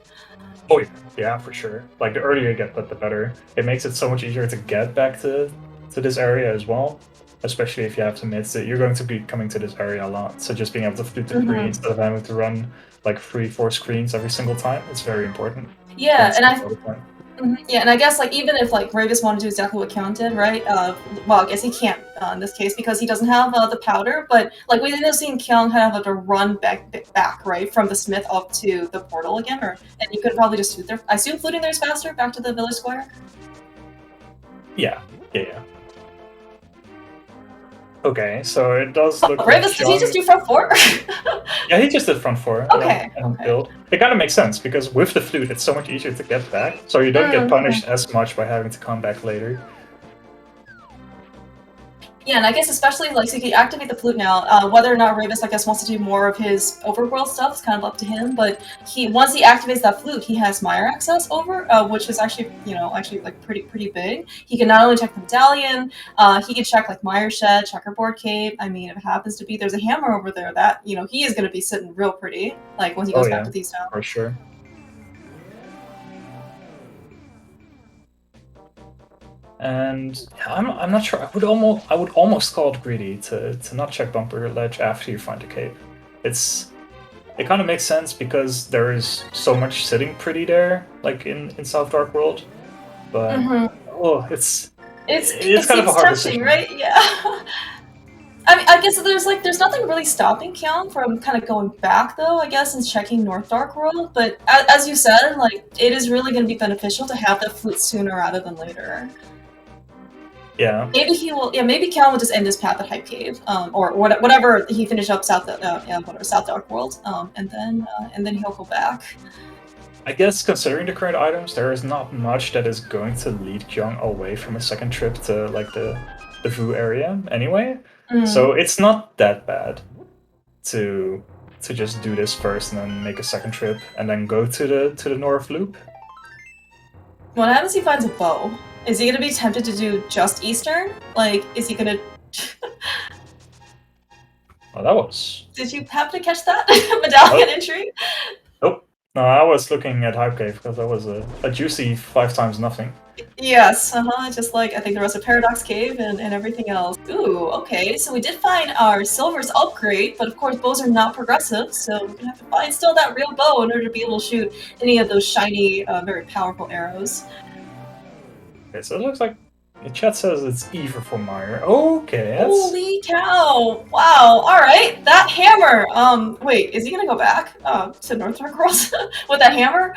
Oh yeah, for sure. Like, the earlier you get that, the better. It makes it so much easier to get back to this area as well. Especially if you have to admit that you're going to be coming to this area a lot. So just being able to flute to free instead of having to run like 3-4 screens every single time, it's very important. Yeah, and I guess like even if like Rayvis wanted to do exactly what Kyong did, right? Well, I guess he can't in this case because he doesn't have the powder. But like we ended up seeing Kyong kind of have to run back right from the smith up to the portal again, and you could probably just flute there. I assume fluting there is faster back to the village square. Yeah. Okay, so it does look Rayvis, like did he just do front 4? Yeah, he just did front 4. Okay. Build. It kind of makes sense, because with the flute, it's so much easier to get back, so you don't get punished as much by having to come back later. Yeah, and I guess especially like so you can activate the flute now. Whether or not Rayvis, I guess, wants to do more of his overworld stuff is kind of up to him. But once he activates that flute, he has Mire access over, which is actually like pretty big. He can not only check the medallion, he can check like Mire Shed, Checkerboard Cave. I mean, if it happens to be there's a hammer over there, that he is going to be sitting real pretty. Like once he goes back to Thieves Town. For sure. And I'm not sure. I would almost call it greedy to not check bumper ledge after you find a cave. It kind of makes sense because there is so much sitting pretty there, like in South Dark World. But it's kind of a hard decision, right? Yeah. I mean, I guess there's nothing really stopping Kyong from kind of going back though, I guess, and checking North Dark World. But as you said, like it is really going to be beneficial to have the flute sooner rather than later. Yeah. Maybe he will. Yeah, maybe Kyong will just end his path at Hype Cave, or whatever he finished up South Dark World, and then he'll go back. I guess considering the current items, there is not much that is going to lead Kyong away from a second trip to like the Vu area anyway. So it's not that bad to just do this first and then make a second trip and then go to the North Loop. What happens if he finds a bow? Is he gonna be tempted to do just Eastern? Like, is he gonna... Well, that was... Did you happen to catch that medallion entry? Nope. No, I was looking at Hype Cave because that was a juicy 5 times nothing. Yes, just like I think there was a Paradox Cave and everything else. Ooh, okay, so we did find our Silver's upgrade, but of course bows are not progressive, so we're gonna have to find still that real bow in order to be able to shoot any of those shiny, very powerful arrows. Okay, so it looks like the chat says it's Eva for Mire. Okay, that's... Holy cow! Wow, alright, that hammer! Wait, is he gonna go back to North Dark World with that hammer?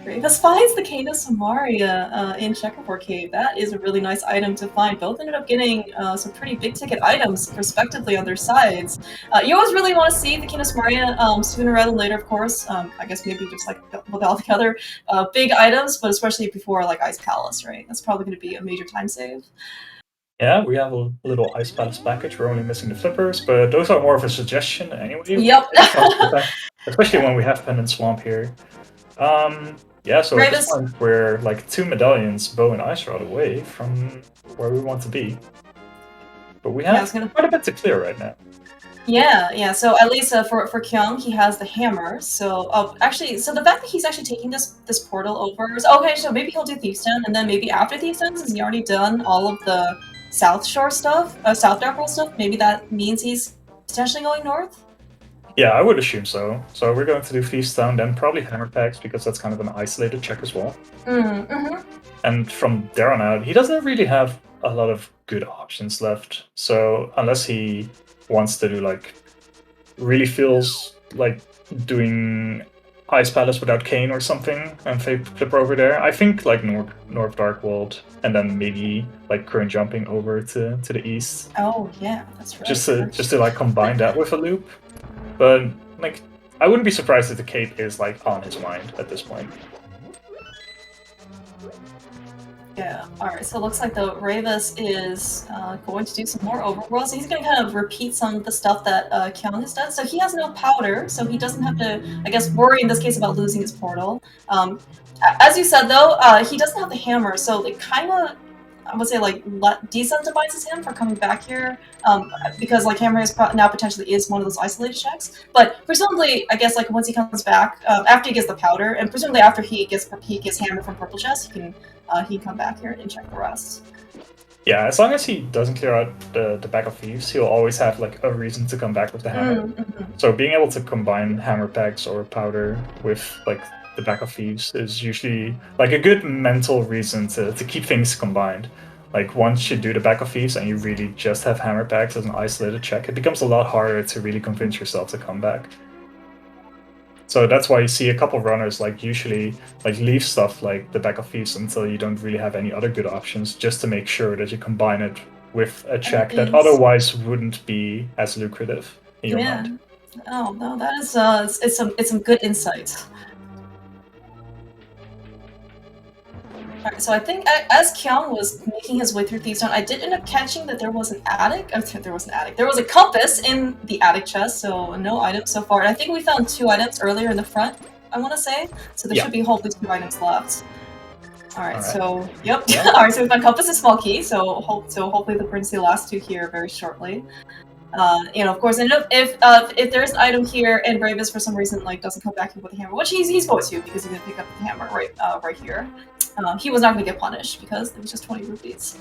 Rayvis finds the Cane of Samaria in Checkerboard Cave. That is a really nice item to find. Both ended up getting some pretty big ticket items, respectively, on their sides. You always really want to see the Cane of Samaria sooner rather than later, of course. I guess maybe just like with all the other big items, but especially before like Ice Palace, right? That's probably going to be a major time save. Yeah, we have a little Ice Palace package. We're only missing the flippers, but those are more of a suggestion anyway. Yep. Especially when we have Pen and Swamp here. Yeah, so at this point we're like 2 medallions, bow and ice rod away from where we want to be. But we have quite a bit to clear right now. Yeah, so at least for Kyong, he has the hammer. So actually, so the fact that he's actually taking this portal over is okay, so maybe he'll do Thieves Town, and then maybe after Thieves Town, since he already done all of the South Shore stuff, South Dark World stuff, maybe that means he's potentially going north? Yeah, I would assume so. So we're going to do Thieves Town, then probably Hammer Packs, because that's kind of an isolated check as well. And from there on out, he doesn't really have a lot of good options left. So unless he wants to do like, really feels like doing Ice Palace without Kane or something and flip over there. I think like North Dark World and then maybe like current jumping over to the east. Oh yeah, that's right. Just to like combine that with a loop. But like I wouldn't be surprised if the Cape is like on his mind at this point. Yeah, alright, so it looks like the Rayvis is going to do some more overworld, so he's going to kind of repeat some of the stuff that Kyong has done. So he has no powder, so he doesn't have to, I guess, worry in this case about losing his portal. As you said, though, he doesn't have the hammer, so it kind of, I would say, like, decentralizes him for coming back here, because, like, hammer is now potentially is one of those isolated checks. But presumably, I guess, like, once he comes back, after he gets the powder, and presumably after he gets hammer from purple chest, he can come back here and check the rest. Yeah, as long as he doesn't clear out the Bag of Thieves, he'll always have like a reason to come back with the hammer. So being able to combine hammer packs or powder with like the Bag of Thieves is usually like a good mental reason to keep things combined. Like once you do the Bag of Thieves and you really just have hammer packs as an isolated check, it becomes a lot harder to really convince yourself to come back. So that's why you see a couple of runners like usually like leave stuff like the Bag of Thieves until you don't really have any other good options, just to make sure that you combine it with a check that otherwise wouldn't be as lucrative in your mind. Oh no, that is it's some good insight. Alright, so I think as Kyong was making his way through Thieves Town, I did end up catching that there was an attic. There was an attic. There was a compass in the attic chest, so no items so far. And I think we found 2 items earlier in the front, I want to say. So there should be hopefully 2 items left. Alright, so, yep. Alright, so we found compass and small key, so hopefully we're going to see the last 2 here very shortly. You know, of course, and if there's an item here and Rayvis for some reason like doesn't come back with the hammer, which he's going to because he's gonna pick up the hammer right here. He was not gonna get punished because it was just 20 rupees.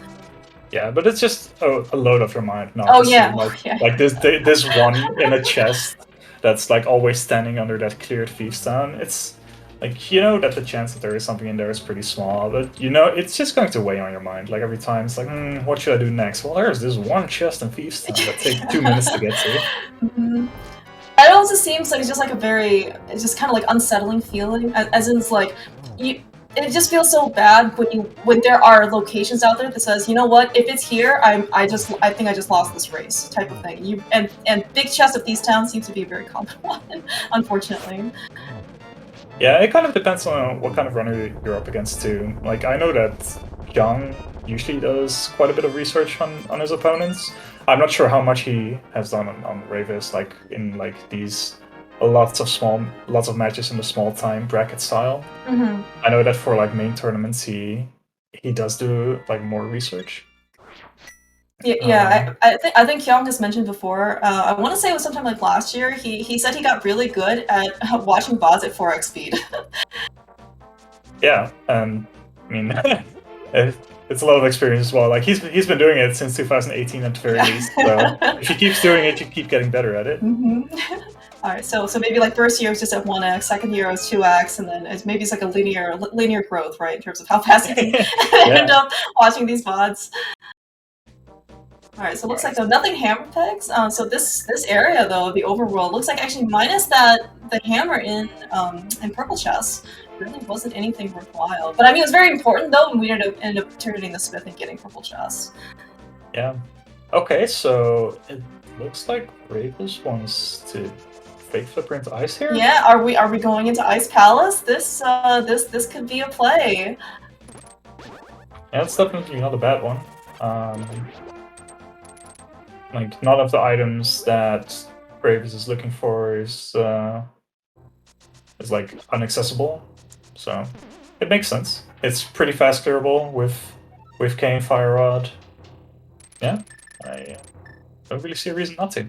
Yeah, but it's just a load of your mind. Not like this one in a chest that's like always standing under that cleared Thieves Town. It's like, you know that the chance that there is something in there is pretty small, but you know it's just going to weigh on your mind. Like every time it's like, what should I do next? Well, there's this one chest in Thieves Town that takes 2 minutes to get to. It also seems like it's just like a very, it's just kind of like unsettling feeling, as in it's like, it just feels so bad when there are locations out there that says, you know what, if it's here, I think I just lost this race type of thing. And big chest of Thieves Town seems to be a very common one, unfortunately. Yeah, it kind of depends on what kind of runner you're up against too. Like I know that Kyong usually does quite a bit of research on his opponents. I'm not sure how much he has done on Rayvis, like in like these lots of matches in the small time bracket style. I know that for like main tournaments he does do like more research. Yeah, I think Kyong has mentioned before. I want to say it was sometime like last year. He said he got really good at watching VODs at 4x speed. Yeah, I mean, it's a lot of experience as well. Like he's been doing it since 2018 at the very least. So if he keeps doing it, you keep getting better at it. All right, so maybe like first year is just at 1x, second year is 2x, and then maybe it's like a linear growth, right, in terms of how fast you can end up watching these VODs. Alright, so it looks like nothing hammer pegs. So this area though, the overworld, looks like actually minus the hammer in purple chest, really wasn't anything worthwhile. But I mean, it was very important though, and we ended up turning the smith and getting purple chest. Yeah. Okay, so it looks like Rayvis wants to fake footprint ice here. Yeah, are we going into Ice Palace? This could be a play. Yeah, it's definitely not a bad one. Like none of the items that Rayvis is looking for is like inaccessible, so it makes sense. It's pretty fast clearable with Kane, Fire Rod. Yeah, I don't really see a reason not to.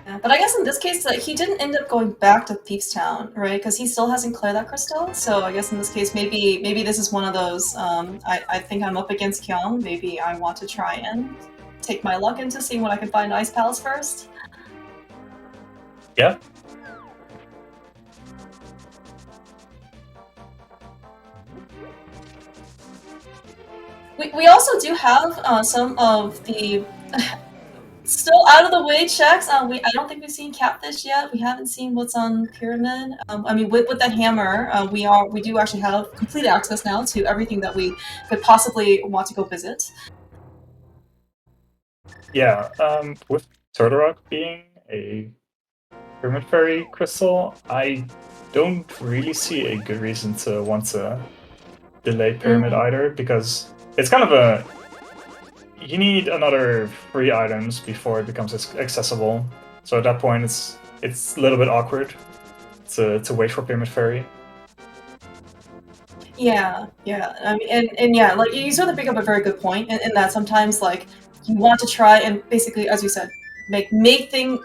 Yeah, but I guess in this case, like, he didn't end up going back to Thieves Town, right? Because he still hasn't cleared that crystal. So I guess in this case, maybe this is one of those. I think I'm up against Kyong. Maybe I want to try and take my luck into seeing what I can find in Ice Palace first. Yeah. We also do have some of the Still out of the way checks. I don't think we've seen Catfish yet. We haven't seen what's on Pyramid. I mean, with that hammer, we do actually have complete access now to everything that we could possibly want to go visit. Yeah, with Turtle Rock being a Pyramid Fairy crystal, I don't really see a good reason to want to delay Pyramid either, because it's kind of a... You need another 3 items before it becomes accessible. So at that point, it's a little bit awkward to wait for Pyramid Fairy. Yeah. I mean, and yeah, like you sort of pick up a very good point in that sometimes like you want to try and basically, as you said, make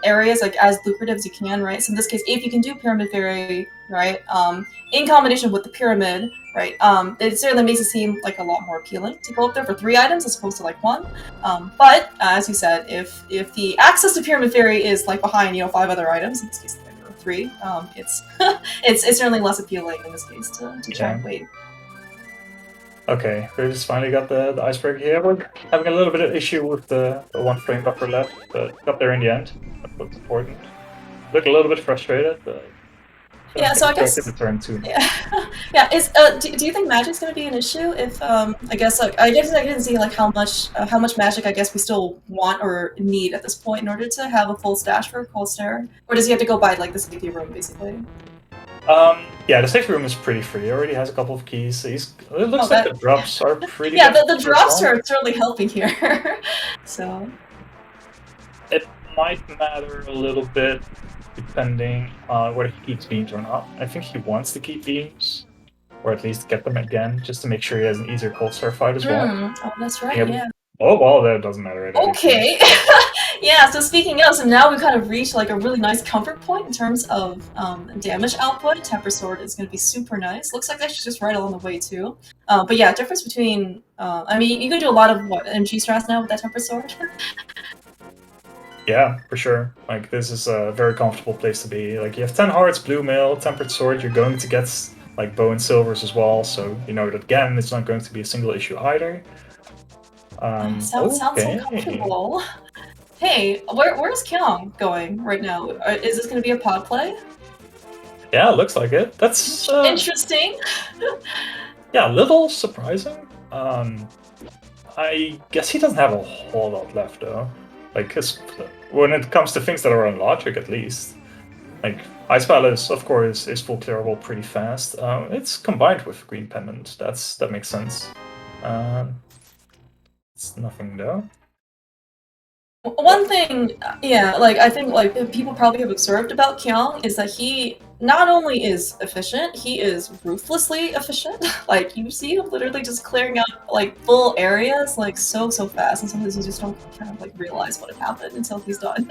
areas like as lucrative as you can, right? So in this case, if you can do Pyramid Fairy, right, in combination with the pyramid, right, it certainly makes it seem like a lot more appealing to go up there for 3 items as opposed to like 1. But as you said, if the access to Pyramid Fairy is like behind 5 other items, in this case 3, it's it's certainly less appealing in this case to try and wait. Okay, we just finally got the iceberg here. We're having a little bit of issue with the 1 frame buffer left, but got there in the end. That was important. Look a little bit frustrated, but yeah. So I guess the turn too. Yeah. Is do you think magic's going to be an issue? If I guess I can see like how much magic I guess we still want or need at this point in order to have a full stash for Cold Stare, or does he have to go by like the safety room basically? Yeah, the safety room is pretty free. He already has a couple of keys. It looks like the drops are pretty yeah, the drops are certainly helping here. So it might matter a little bit depending on whether he keeps beams or not. I think he wants to keep beams, or at least get them again, just to make sure he has an easier Cold Stare fight as well. Oh, that's right, yeah. Oh, well, that doesn't matter. Okay. Yeah, so speaking of, so now we've kind of reached like a really nice comfort point in terms of damage output. Temper Sword is going to be super nice. Looks like that's just right along the way too. But yeah, difference between, I mean, you can do a lot of MG strats now with that Temper Sword. Yeah, for sure. Like, this is a very comfortable place to be. Like, you have 10 hearts, blue mail, Tempered Sword, you're going to get like bow and silvers as well, so you know that again, it's not going to be a single issue either. Sounds so comfortable. Hey, where's Kyong going right now? Is this going to be a pod play? Yeah, it looks like it. That's interesting. Yeah, a little surprising. I guess he doesn't have a whole lot left though. Like, when it comes to things that are on logic, at least. Like, Ice Palace, of course, is full clearable pretty fast. It's combined with Green Pendant. That makes sense. It's nothing though. One thing, yeah, like I think like people probably have observed about Kyong is that he not only is efficient, he is ruthlessly efficient. Like you see him literally just clearing out like full areas like so fast, and sometimes you just don't kind of like realize what had happened until he's done.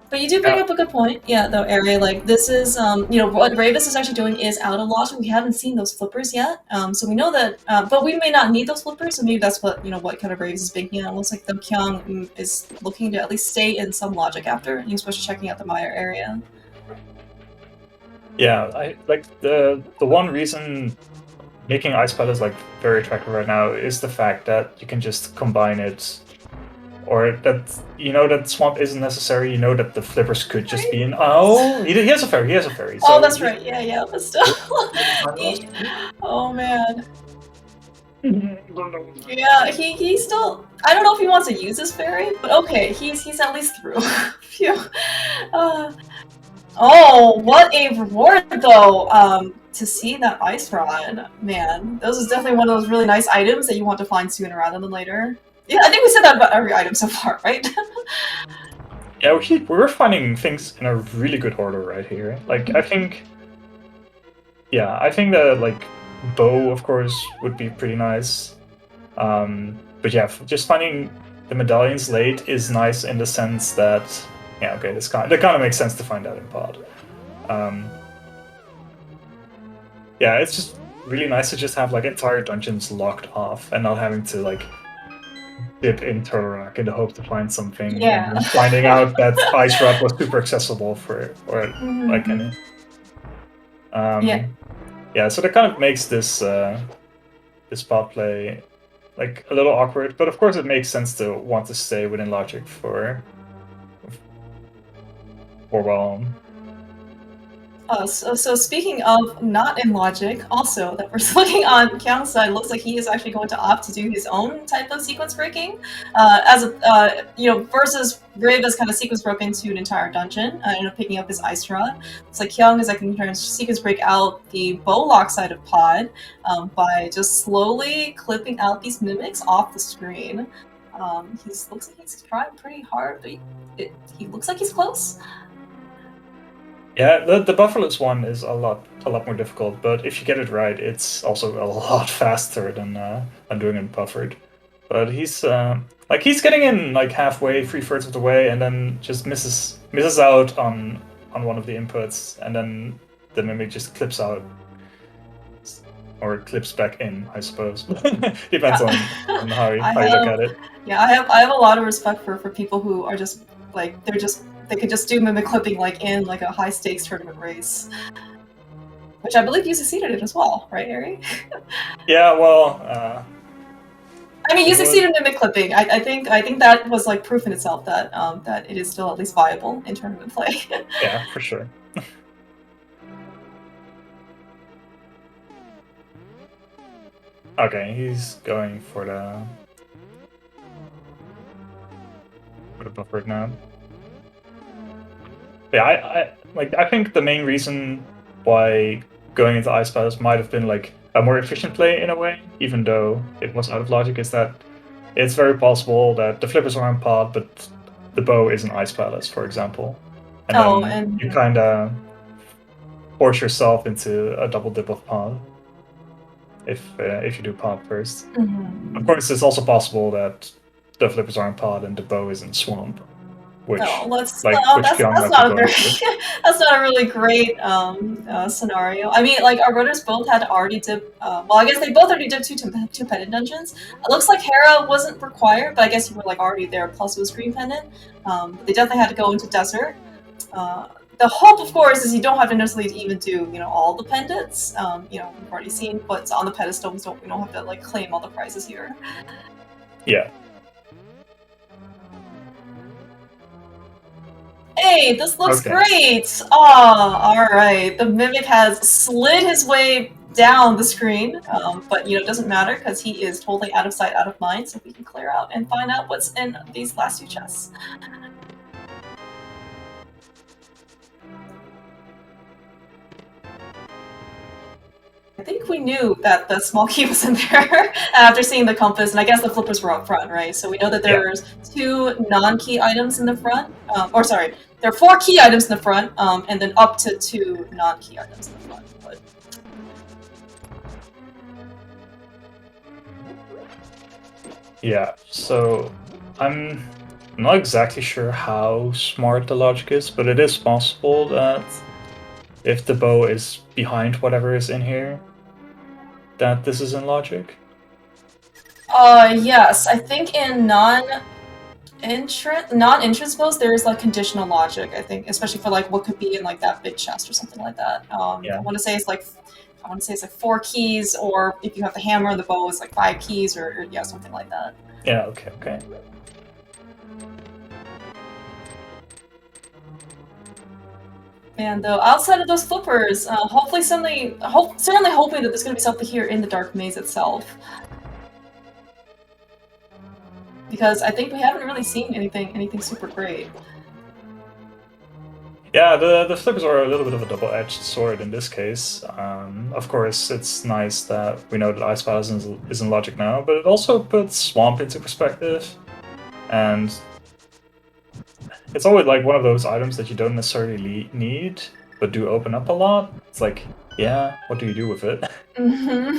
But you do bring up a good point, yeah, though, Ari. Like, this is, you know, what Rayvis is actually doing is out of logic. We haven't seen those flippers yet, so we know that, but we may not need those flippers, so maybe that's what, you know, what kind of Rayvis is banking on. It looks like the Kyong is looking to at least stay in some logic after, especially checking out the Meyer area. Yeah, I like the one reason making Ice Palace like very attractive right now is the fact that you can just combine it. Or that, you know, that swamp isn't necessary, you know that the flippers could just be in... Oh, he has a fairy, So oh, that's right, yeah, but still... oh, man. Yeah, he still... I don't know if he wants to use his fairy, but okay, he's at least through. Phew. Oh, what a reward, though! To see that ice rod, man. Those is definitely one of those really nice items that you want to find sooner rather than later. Yeah, I think we said that about every item so far, right? Yeah, we're finding things in a really good order right here. Like, I think that, like, bow, of course, would be pretty nice. But yeah, just finding the medallions late is nice in the sense that, yeah, okay, that kind of makes sense to find out in pod. Yeah, it's just really nice to just have, like, entire dungeons locked off and not having to, like, dip in Turtle Rock in the hope to find something, and finding out that Ice Rod was super accessible like any. Yeah, so that kind of makes this this pod play like a little awkward, but of course it makes sense to want to stay within logic for well. So speaking of not in logic, also that we're looking on Kyong's side, looks like he is actually going to opt to do his own type of sequence breaking, versus Rayvis kind of sequence broke into an entire dungeon, ended up picking up his ice rod. It's like Kyong is like in turn sequence break out the bow lock side of Pod by just slowly clipping out these mimics off the screen. He looks like he's trying pretty hard, but he looks like he's close. Yeah, the bufferless one is a lot more difficult, but if you get it right, it's also a lot faster than doing it buffered. But he's getting in like halfway, 3/4 of the way, and then just misses out on one of the inputs, and then the mimic just clips out or clips back in, I suppose. Depends on how you look at it. Yeah, I have a lot of respect for people who are just like they could just do mimic clipping like in like a high stakes tournament race, which I believe you succeeded in as well, right, Ari? Yeah, well. I mean, you succeeded in mimic clipping. I think that was like proof in itself that that it is still at least viable in tournament play. Yeah, for sure. Okay, he's going for the buffered now. Yeah, I think the main reason why going into Ice Palace might have been like a more efficient play in a way, even though it was out of logic, is that it's very possible that the flippers are on Pod, but the bow is an Ice Palace, for example. And then you kind of force yourself into a double dip of Pod if you do Pod first. Mm-hmm. Of course, it's also possible that the flippers are on Pod and the bow is in Swamp. Which, that's not a very that's not a really great scenario. I mean, like our runners both had already dipped. Well, I guess they both already dipped two pendant dungeons. It looks like Hera wasn't required, but I guess you were like already there. Plus, it was green pendant. But they definitely had to go into desert. The hope, of course, is you don't have to necessarily even do all the pendants. We've already seen what's on the pedestal. We don't have to like claim all the prizes here. Yeah. Hey, this looks great! All right. The Mimic has slid his way down the screen, but it doesn't matter because he is totally out of sight, out of mind. So we can clear out and find out what's in these last two chests. I think we knew that the small key was in there after seeing the compass, and I guess the flippers were up front, right? So we know that there's two non-key items in the front, there are 4 key items in the front, and then up to 2 non-key items in the front. But... Yeah, so I'm not exactly sure how smart the logic is, but it is possible that if the bow is behind whatever is in here, that this is in logic. Yes, I think in non-entrance bows there is like conditional logic. I think, especially for like what could be in like that big chest or something like that. Yeah. I want to say it's like 4 keys, or if you have the hammer, the bow is like 5 keys, or something like that. Yeah. Okay. And outside of those flippers, hopefully certainly hoping that there's going to be something here in the dark maze itself. Because I think we haven't really seen anything super great. Yeah, the flippers are a little bit of a double-edged sword in this case. Of course, it's nice that we know that Ice Palace is in logic now, but it also puts Swamp into perspective. And it's always like one of those items that you don't necessarily need, but do open up a lot. It's like, yeah, what do you do with it? Mm-hmm.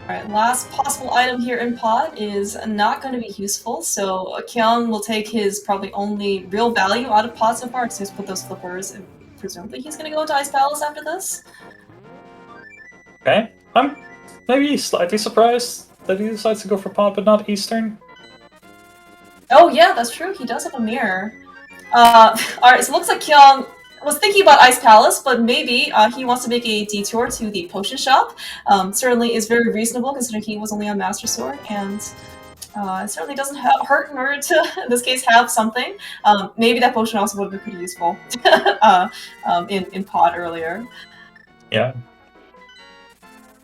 Alright, last possible item here in Pod is not going to be useful, so Kyong will take his probably only real value out of Pod so far, so he's put those flippers, and presumably he's going to go into Ice Palace after this. Okay, I'm maybe slightly surprised that he decides to go for Pod but not Eastern. Oh yeah, that's true, he does have a mirror. Alright, so it looks like Kyong was thinking about Ice Palace, but maybe he wants to make a detour to the potion shop. Certainly is very reasonable considering he was only on Master Sword, and it certainly doesn't hurt in order to, in this case, have something. Maybe that potion also would have been pretty useful in Pod earlier. Yeah.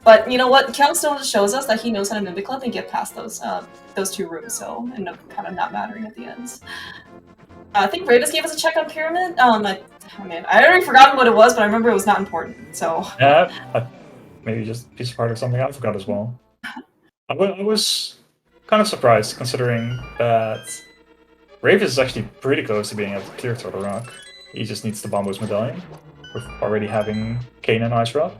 But you know what? Kyong still just shows us that he knows how to Mimic Club and get past those two rooms, so end up kind of not mattering at the end. I think Rayvis gave us a check on Pyramid. I already forgotten what it was, but I remember it was not important. So yeah, maybe just a piece of part of something I forgot as well. I was kind of surprised considering that Rayvis is actually pretty close to being able to clear Turtle Rock. He just needs the Bombo's Medallion with already having Kane and Ice Rod.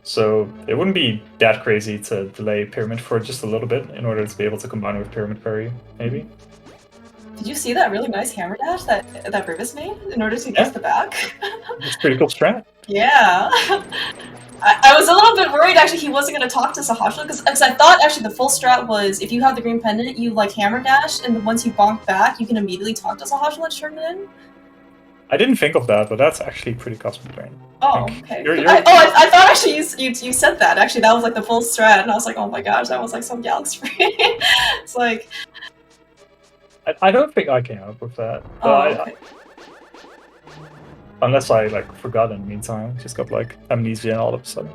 So it wouldn't be that crazy to delay Pyramid for just a little bit in order to be able to combine with Pyramid Fairy, maybe. Did you see that really nice hammer dash that Rayvis made in order to get to the back? It's pretty cool strat. Yeah. I was a little bit worried actually he wasn't going to talk to Sahasha because I thought actually the full strat was if you have the green pendant, you like hammer dash, and once you bonk back, you can immediately talk to Sahasha and turn it in. I didn't think of that, but that's actually pretty cosmic brain. Oh, okay. I thought actually you said that. Actually, that was like the full strat, and I was like, oh my gosh, that was like some galaxy. It's like. I don't think I came up with that. Okay. Unless I like forgot in the meantime, just got like amnesia all of a sudden.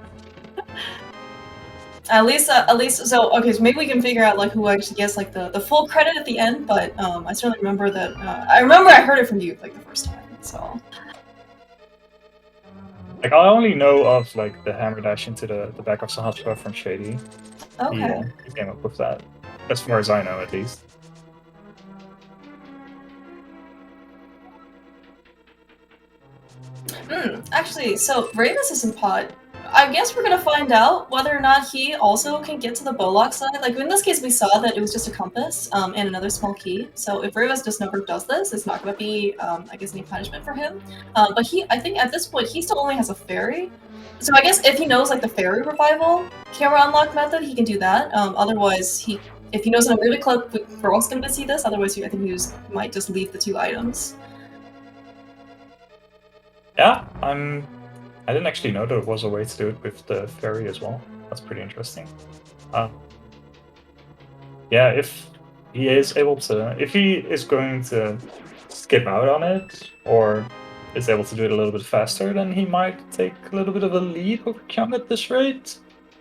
At least, so okay, so maybe we can figure out like who actually gets like the full credit at the end. But I certainly remember that. I remember I heard it from you like the first time. So. Like I only know of like the hammer dash into the back of Sahasra from Shady. Okay. He came up with that, as far as I know, at least. Actually, so Rayvis is in Pod. I guess we're gonna find out whether or not he also can get to the Bowlock side. Like in this case, we saw that it was just a compass and another small key. So if Rayvis just never does this, it's not gonna be, I guess, any punishment for him. But I think at this point, he still only has a fairy. So I guess if he knows like the fairy revival camera unlock method, he can do that. Otherwise, if he knows an Mimic Club, we're also gonna see this. Otherwise, I think he might just leave the 2 items. Yeah, I didn't actually know there was a way to do it with the fairy as well. That's pretty interesting. Yeah, if he is going to skip out on it, or is able to do it a little bit faster, then he might take a little bit of a lead over Kyong at this rate.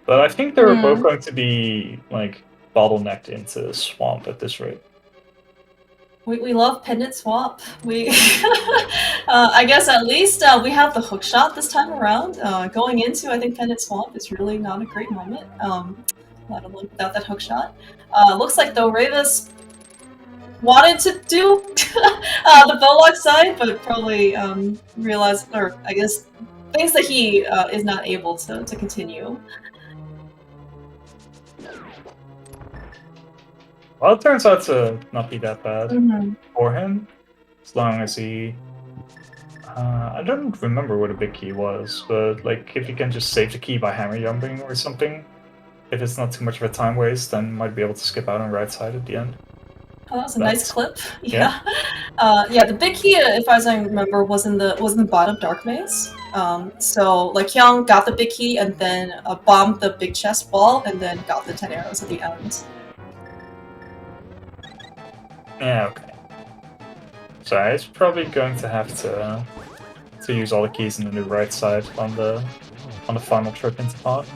But I think they're both going to be like bottlenecked into Swamp at this rate. We love Pendant Swap. I guess at least we have the hook shot this time around. Going into, I think Pendant Swamp is really not a great moment, let alone without that hook shot. Looks like though Rayvis wanted to do the Bowlock side, but probably realized, or I guess thinks that he is not able to continue. Well, it turns out to not be that bad for him, as long as he... I don't remember what a big key was, but like if you can just save the key by hammer jumping or something, if it's not too much of a time waste, then might be able to skip out on the right side at the end. Oh, that was a nice clip. Yeah. Yeah, the big key, if as I remember, was in the bottom dark maze. So like Kyong got the big key and then bombed the big chest wall and then got the 10 arrows at the end. Yeah, okay. So it's probably going to have to use all the keys in the new right side on the final trip into Pod.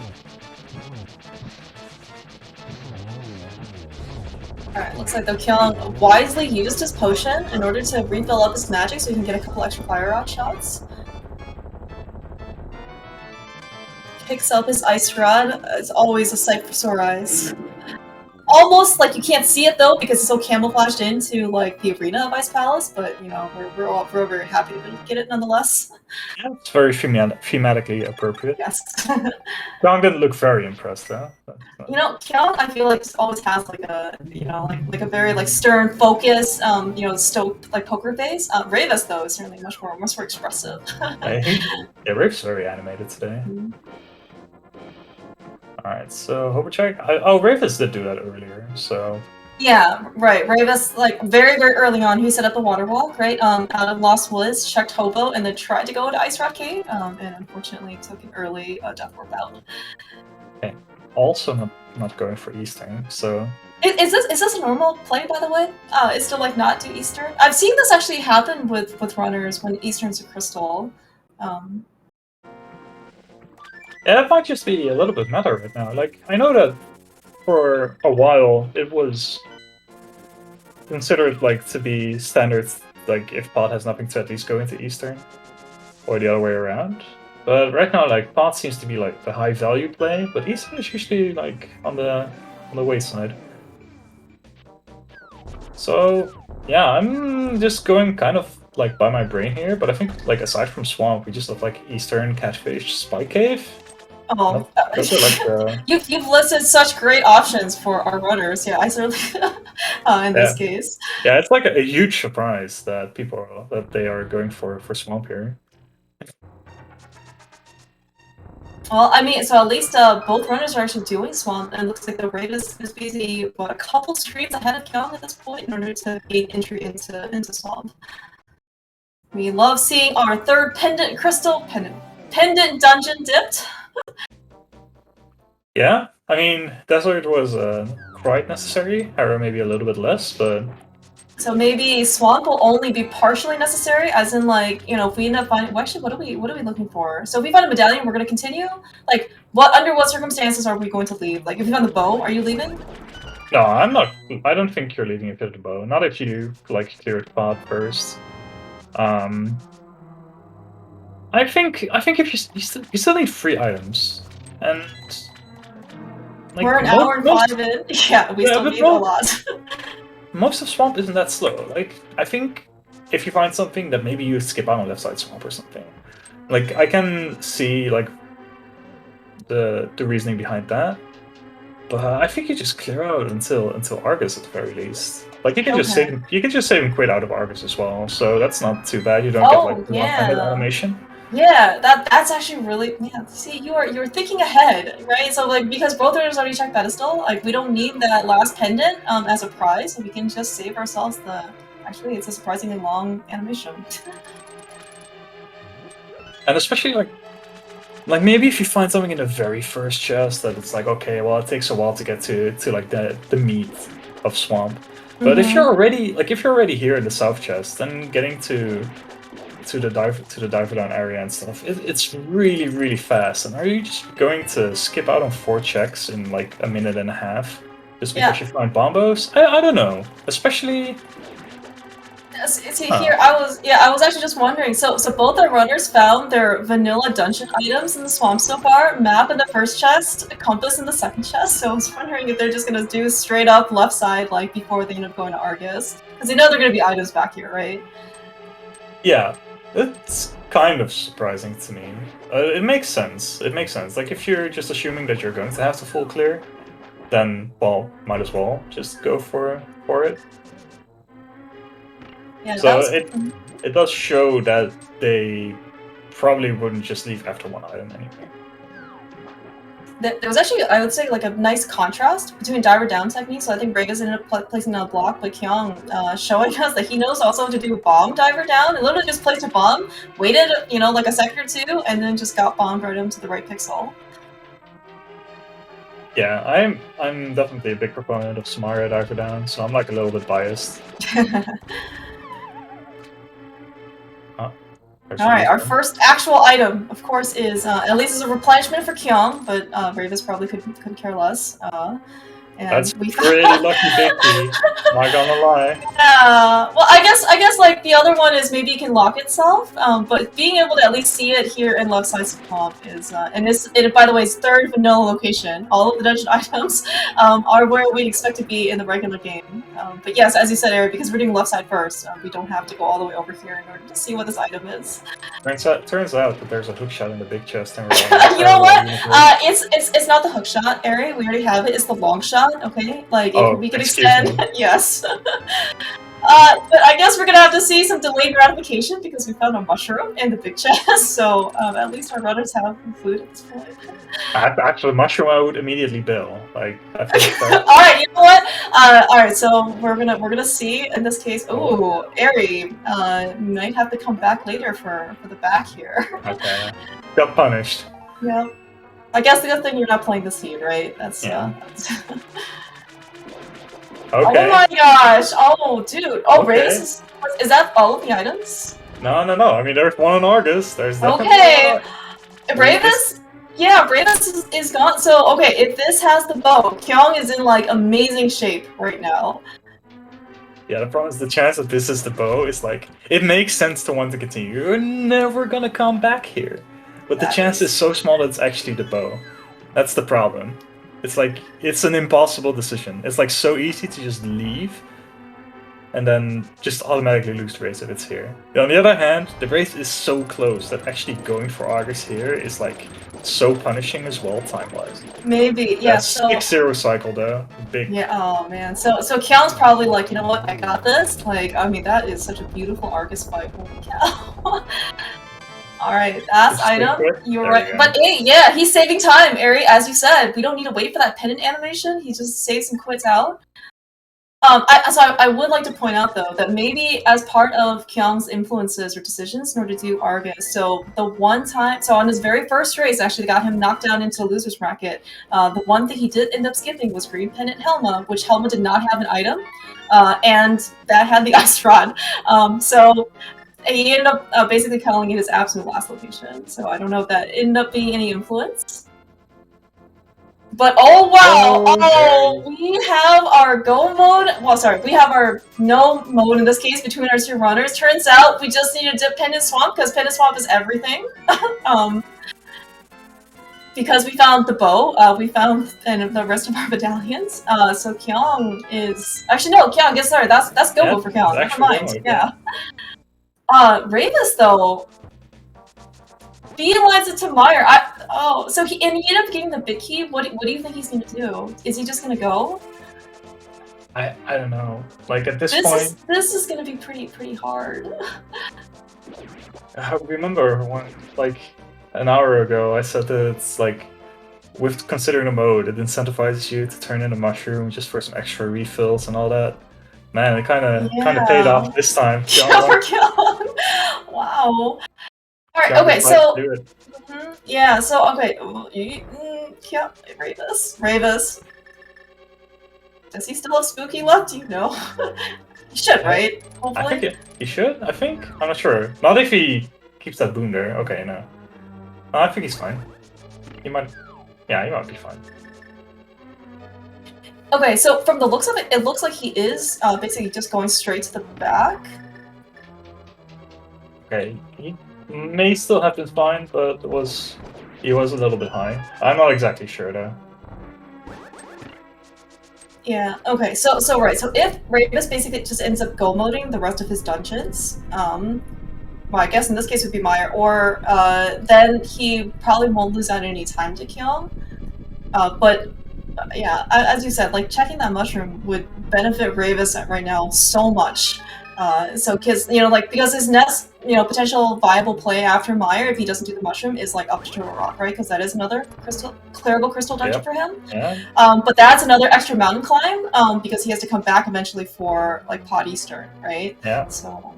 Alright, looks like though Kyong wisely used his potion in order to refill up his magic so he can get a couple extra fire rod shots. Picks up his ice rod. It's always a sight for sore eyes. Almost like you can't see it though because it's so camouflaged into like the arena of Ice Palace, but you know we're very happy to get it nonetheless. Yeah, it's very thematically appropriate. Yes. Kyong didn't look very impressed though. You know, Kyong I feel like always has like a like a very like stern focus, stoked like poker face. Rayvis though is certainly much more expressive. Yeah, Rayvis is very animated today. Alright, so Hovercheck. Rayvis did do that earlier, so... Yeah, right. Rayvis, like very, very early on, he set up the water walk, right? Out of Lost Woods, checked Hobo, and then tried to go into Ice Rock Cave, and unfortunately took an early death warp out. Okay. Also not going for Eastern, so. Is this a normal play, by the way? Is to like not do Eastern? I've seen this actually happen with runners when Eastern's a crystal. Yeah, it might just be a little bit meta right now. Like, I know that for a while it was considered like to be standard, like if pot has nothing to at least go into Eastern, or the other way around. But right now, like pot seems to be like the high value play, but Eastern is usually like on the wayside. So yeah, I'm just going kind of like by my brain here, but I think like aside from Swamp, we just have like Eastern, Catfish, Spike Cave. Oh, those are like you've listed such great options for our runners. Yeah, I certainly in this case. Yeah, it's like a huge surprise that they are going for Swamp here. Well, I mean, so at least both runners are actually doing Swamp, and it looks like the Rayvis is busy, what, a couple streets ahead of Kyong at this point in order to gain entry into Swamp. We love seeing our third pendant crystal pendant dungeon dipped. Yeah, I mean, Desert was quite necessary, however maybe a little bit less, but... So maybe Swamp will only be partially necessary, as in like, you know, if we end up finding... Well, actually, what are we looking for? So if we find a medallion, we're going to continue? Like, under what circumstances are we going to leave? Like, if we found the bow, are you leaving? No, I'm not. I don't think you're leaving if you have the bow. Not if you, like, clear the path first. I think if you still need 3 items, and... Like, we're an hour and 5 in. Yeah, we still need a lot. Most of Swamp isn't that slow. Like, I think if you find something that maybe you skip out on left side Swamp or something. Like, I can see, like, the reasoning behind that. But I think you just clear out until Argus at the very least. Like, you can just save him quit out of Argus as well, so that's not too bad. You don't get, like, the one-handed animation. Yeah, that's actually really, yeah, see, you're thinking ahead, right? So like, because both runners already checked pedestal, like we don't need that last pendant as a prize, so we can just save ourselves the, actually it's a surprisingly long animation. And especially like maybe if you find something in the very first chest that it's like, okay, well it takes a while to get to like the meat of Swamp. But if you're already here in the south chest, then getting to the diver down area and stuff, it's really, really fast. And are you just going to skip out on 4 checks in like a minute and a half just because you find bombos? I don't know. Especially see here, I was actually just wondering. So both our runners found their vanilla dungeon items in the swamp so far. Map in the first chest, compass in the second chest. So I was wondering if they're just gonna do straight up left side like before they end up going to Argus, because they know they're gonna be items back here, right? Yeah. It's kind of surprising to me. It makes sense. It makes sense. Like, if you're just assuming that you're going to have the full clear, then, well, might as well just go for it. Yeah, so it does show that they probably wouldn't just leave after 1 item anyway. There was actually, I would say, like a nice contrast between diver down techniques. So I think Rayvis ended up placing a block, but Kyong showing us that he knows also to do bomb diver down. And literally just placed a bomb, waited, you know, like a second or 2, and then just got bombed right into the right pixel. Yeah, I'm definitely a big proponent of Samaria diver down, so I'm like a little bit biased. Alright, our first actual item, of course, is at least is a replenishment for Kyong, but Rayvis probably couldn't care less. And that's pretty lucky victory, not gonna lie. Yeah, well, I guess like the other one is maybe it can lock itself, but being able to at least see it here in left side swamp is, and it by the way is 3rd vanilla location. All of the dungeon items are where we'd expect to be in the regular game. But yes, as you said, Eric, because we're doing left side first, we don't have to go all the way over here in order to see what this item is. Turns out that there's a hook shot in the big chest. And you know what? It's not the hook shot, Eric. We already have it. It's the long shot. Okay, like if we could extend. Yes. But I guess we're gonna have to see some delayed gratification because we found a mushroom in the big chest. So at least our runners have food at this point. Actually, mushroom I would immediately bill. Like I think. All right, you know what? All right, so we're gonna see in this case. Ooh, Airy might have to come back later for the back here. Okay, got punished. Yeah, I guess the good thing you're not playing the seed, right? That's yeah. Okay. Oh my gosh! Oh, dude! Oh, okay. Rayvis is that all of the items? No. I mean, there's one on Argus. There's definitely okay. Rayvis. Yeah, Rayvis is gone. So, okay, if this has the bow, Kyong is in, like, amazing shape right now. Yeah, the problem is the chance that this is the bow is, like, it makes sense to want to continue. You're never gonna come back here. But the chance is so small that it's actually the bow. That's the problem. It's like, it's an impossible decision. It's, like, so easy to just leave and then just automatically lose the race if it's here. On the other hand, the race is so close that actually going for Argus here is like so punishing as well time-wise. Maybe, yeah. That's so 6-0 cycle though. Big. Yeah, oh man. So Kyong's probably like, you know what, I got this. Like, I mean, that is such a beautiful Argus fight. Holy cow. Alright, last item. You're right. But hey, yeah, he's saving time, Ari. As you said, we don't need to wait for that pennant animation. He just saves and quits out. I would like to point out, though, that maybe as part of Kyong's influences or decisions in order to do Argus, so the one time, so on his very first race, actually got him knocked down into loser's bracket, the one thing he did end up skipping was Green Pennant Helma, which Helma did not have an item, and that had the Ice Rod. So he ended up basically calling it his absolute last location, so I don't know if that ended up being any influence. But oh wow! Oh, we have our go mode. Well, sorry, we have our no mode in this case between our two runners. Turns out we just need to dip Pendant Swamp because Pendant Swamp is everything. Because we found the bow, we found and the rest of our medallions. So Kyong is actually no, Kyong. Yes, sorry, that's go mode for Kyong. Never mind. Yeah. Rayvis though. Beelines it to Meyer. So he ended up getting the big key. What do you think he's gonna do? Is he just gonna go? I don't know. Like at this point, this is gonna be pretty hard. I remember like an hour ago, I said that it's like with considering the mode, it incentivizes you to turn in a mushroom just for some extra refills and all that. Man, it kind of paid off this time. Wow. Alright, okay, so yeah, so okay, yeah, Rayvis. Does he still have spooky left? Do you know? He should, right? Hopefully. I think he should, I think. I'm not sure. Not if he keeps that boom there. Okay, no. I think he's fine. He might be fine. Okay, so from the looks of it, it looks like he is basically just going straight to the back. Okay, he may still have been fine, but he was a little bit high. I'm not exactly sure though. Yeah, okay, so if Rayvis basically just ends up go-moding the rest of his dungeons, well, I guess in this case would be Meyer, or then he probably won't lose out any time to Kyong. But yeah, as you said, like checking that mushroom would benefit Rayvis right now so much. So because his next potential viable play after Meyer, if he doesn't do the mushroom, is like up to a rock, right? Because that is another clerical crystal dungeon for him. Yeah. But that's another extra mountain climb because he has to come back eventually for like Pod Eastern, right? Yeah. So.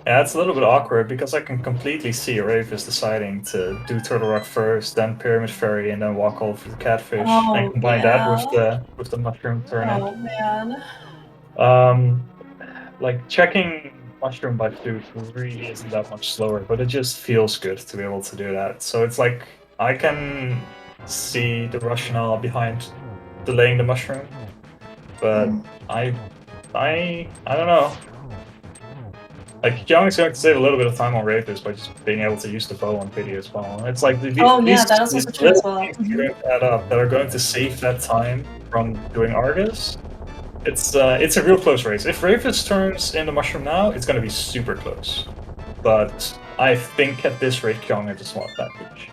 Yeah, it's a little bit awkward because I can completely see Rayvis deciding to do Turtle Rock first, then Pyramid Ferry, and then walk over the Catfish, and combine that with the mushroom turn-in. Oh man. Like checking mushroom by flute really isn't that much slower, but it just feels good to be able to do that. So it's like I can see the rationale behind delaying the mushroom, but I don't know. Like Kyong is going to save a little bit of time on Rayvis by just being able to use the bow on video as well. It's like these that is also true as well. Things you're going to add up that are going to save that time from doing Argus. It's a real close race. If Rayvis turns in the mushroom now, it's going to be super close. But I think at this rate, Kyong I just want that pitch.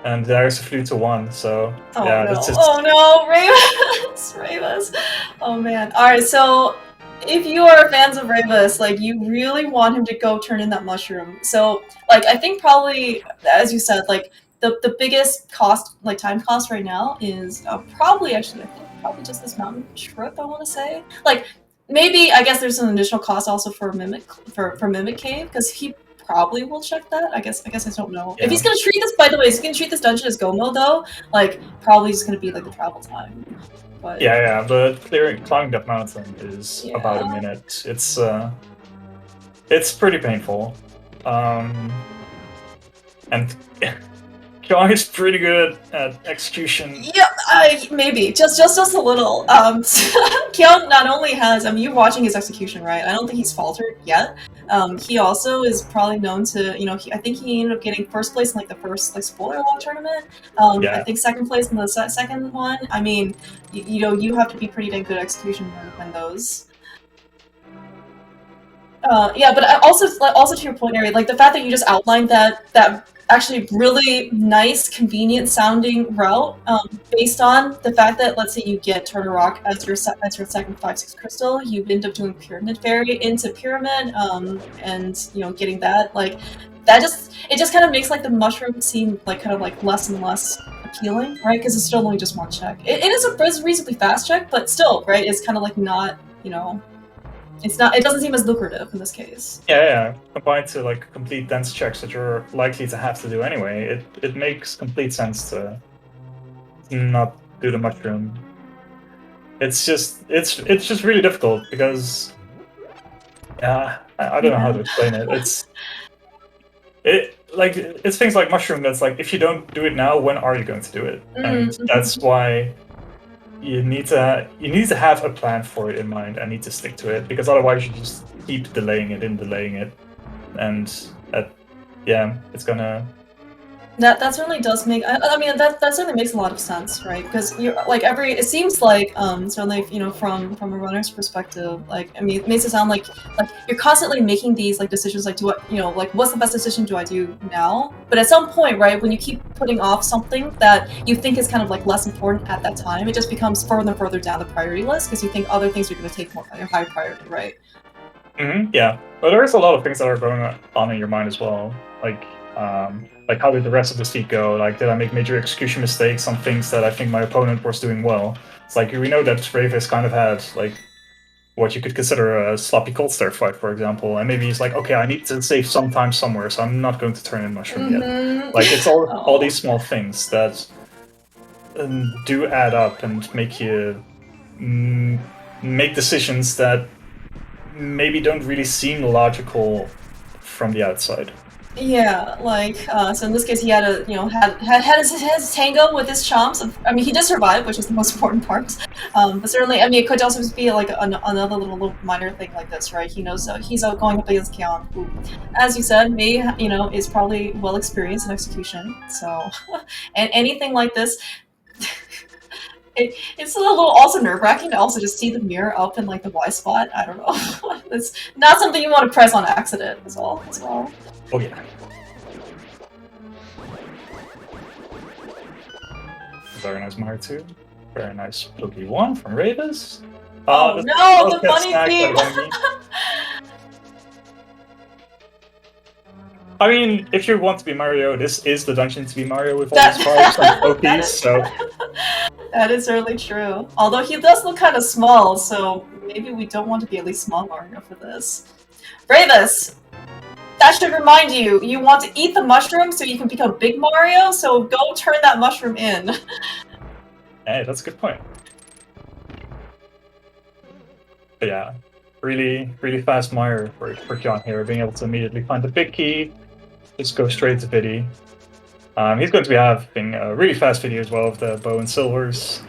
And there's a flute to 1, so yeah. No. Oh no, Rayvis! Oh man. Alright, so if you are fans of Rayvis, like you really want him to go turn in that mushroom. So like I think probably, as you said, like the biggest cost, like time cost right now is probably actually I think probably just this mountain trip. I want to say like maybe I guess there's an additional cost also for Mimic for Mimic Cave because he probably will check that. I guess I don't know if he's gonna treat this. By the way, he's gonna treat this dungeon as Gomo though. Like probably just gonna be like the travel time. But yeah, but climbing that mountain is about a minute. It's pretty painful. And Kyong is pretty good at execution. Yeah, maybe just a little. Kyong not only has, I mean, you're watching his execution, right? I don't think he's faltered yet. He also is probably known to, you know, I think he ended up getting first place in like the first like spoiler log tournament. I think second place in the second one. I mean, you know, you have to be pretty dang good at execution to win those. Yeah, but also to your point, Ari, like the fact that you just outlined that actually really nice, convenient sounding route, based on the fact that let's say you get Turtle Rock as your second 5/6 crystal, you end up doing Pyramid Fairy into Pyramid, and you know getting that like that just kind of makes like the mushroom seem like kind of like less and less appealing, right? Because it's still only just one check. It is a reasonably fast check, but still, right? It's kind of like not, you know. It's not. It doesn't seem as lucrative in this case. Yeah. Compared to like complete dense checks that you're likely to have to do anyway, it makes complete sense to not do the mushroom. It's just really difficult because I don't know how to explain it. It's things like mushroom that's like if you don't do it now, when are you going to do it? And that's why you need to have a plan for it in mind and need to stick to it, because otherwise you just keep delaying it, and it's gonna. That certainly does make. I mean, that certainly makes a lot of sense, right? Because you're like it seems like certainly you know from a runner's perspective, like I mean, it makes it sound like you're constantly making these like decisions, like do I, you know, like what's the best decision do I do now? But at some point, right, when you keep putting off something that you think is kind of like less important at that time, it just becomes further and further down the priority list because you think other things are going to take more high priority, right? Yeah, but there's a lot of things that are going on in your mind as well, like how did the rest of the seat go? Like, did I make major execution mistakes on things that I think my opponent was doing well? It's like we know that Rayvis kind of had like what you could consider a sloppy cold stare fight, for example, and maybe he's like, okay, I need to save some time somewhere, so I'm not going to turn in mushroom yet. Like it's all these small things that do add up and make you make decisions that maybe don't really seem logical from the outside. Yeah, like so in this case, he had a had his tango with his chomps. I mean, he did survive, which is the most important part. But certainly, I mean, it could also be like another little minor thing like this, right? He knows he's going up against Kyong, who, as you said, is probably well experienced in execution. So, and anything like this. It's a little also nerve-wracking to also just see the mirror up in like the Y spot. I don't know. It's not something you want to press on accident as well. Oh yeah. Very nice Mario 2. Very nice Loki 1 from Rayvis. Oh no, the funny theme! I mean, if you want to be Mario, this is the dungeon to be Mario with all these fires and Loki's, so... That is certainly true. Although he does look kind of small, so maybe we don't want to be at least small Mario for this. Rayvis! That should remind you, you want to eat the mushroom so you can become Big Mario, so go turn that mushroom in. Hey, that's a good point. But yeah, really fast Mario for Kyong here, being able to immediately find the big key, just go straight to Biddy. He's going to be having a really fast video as well of the bow and silvers,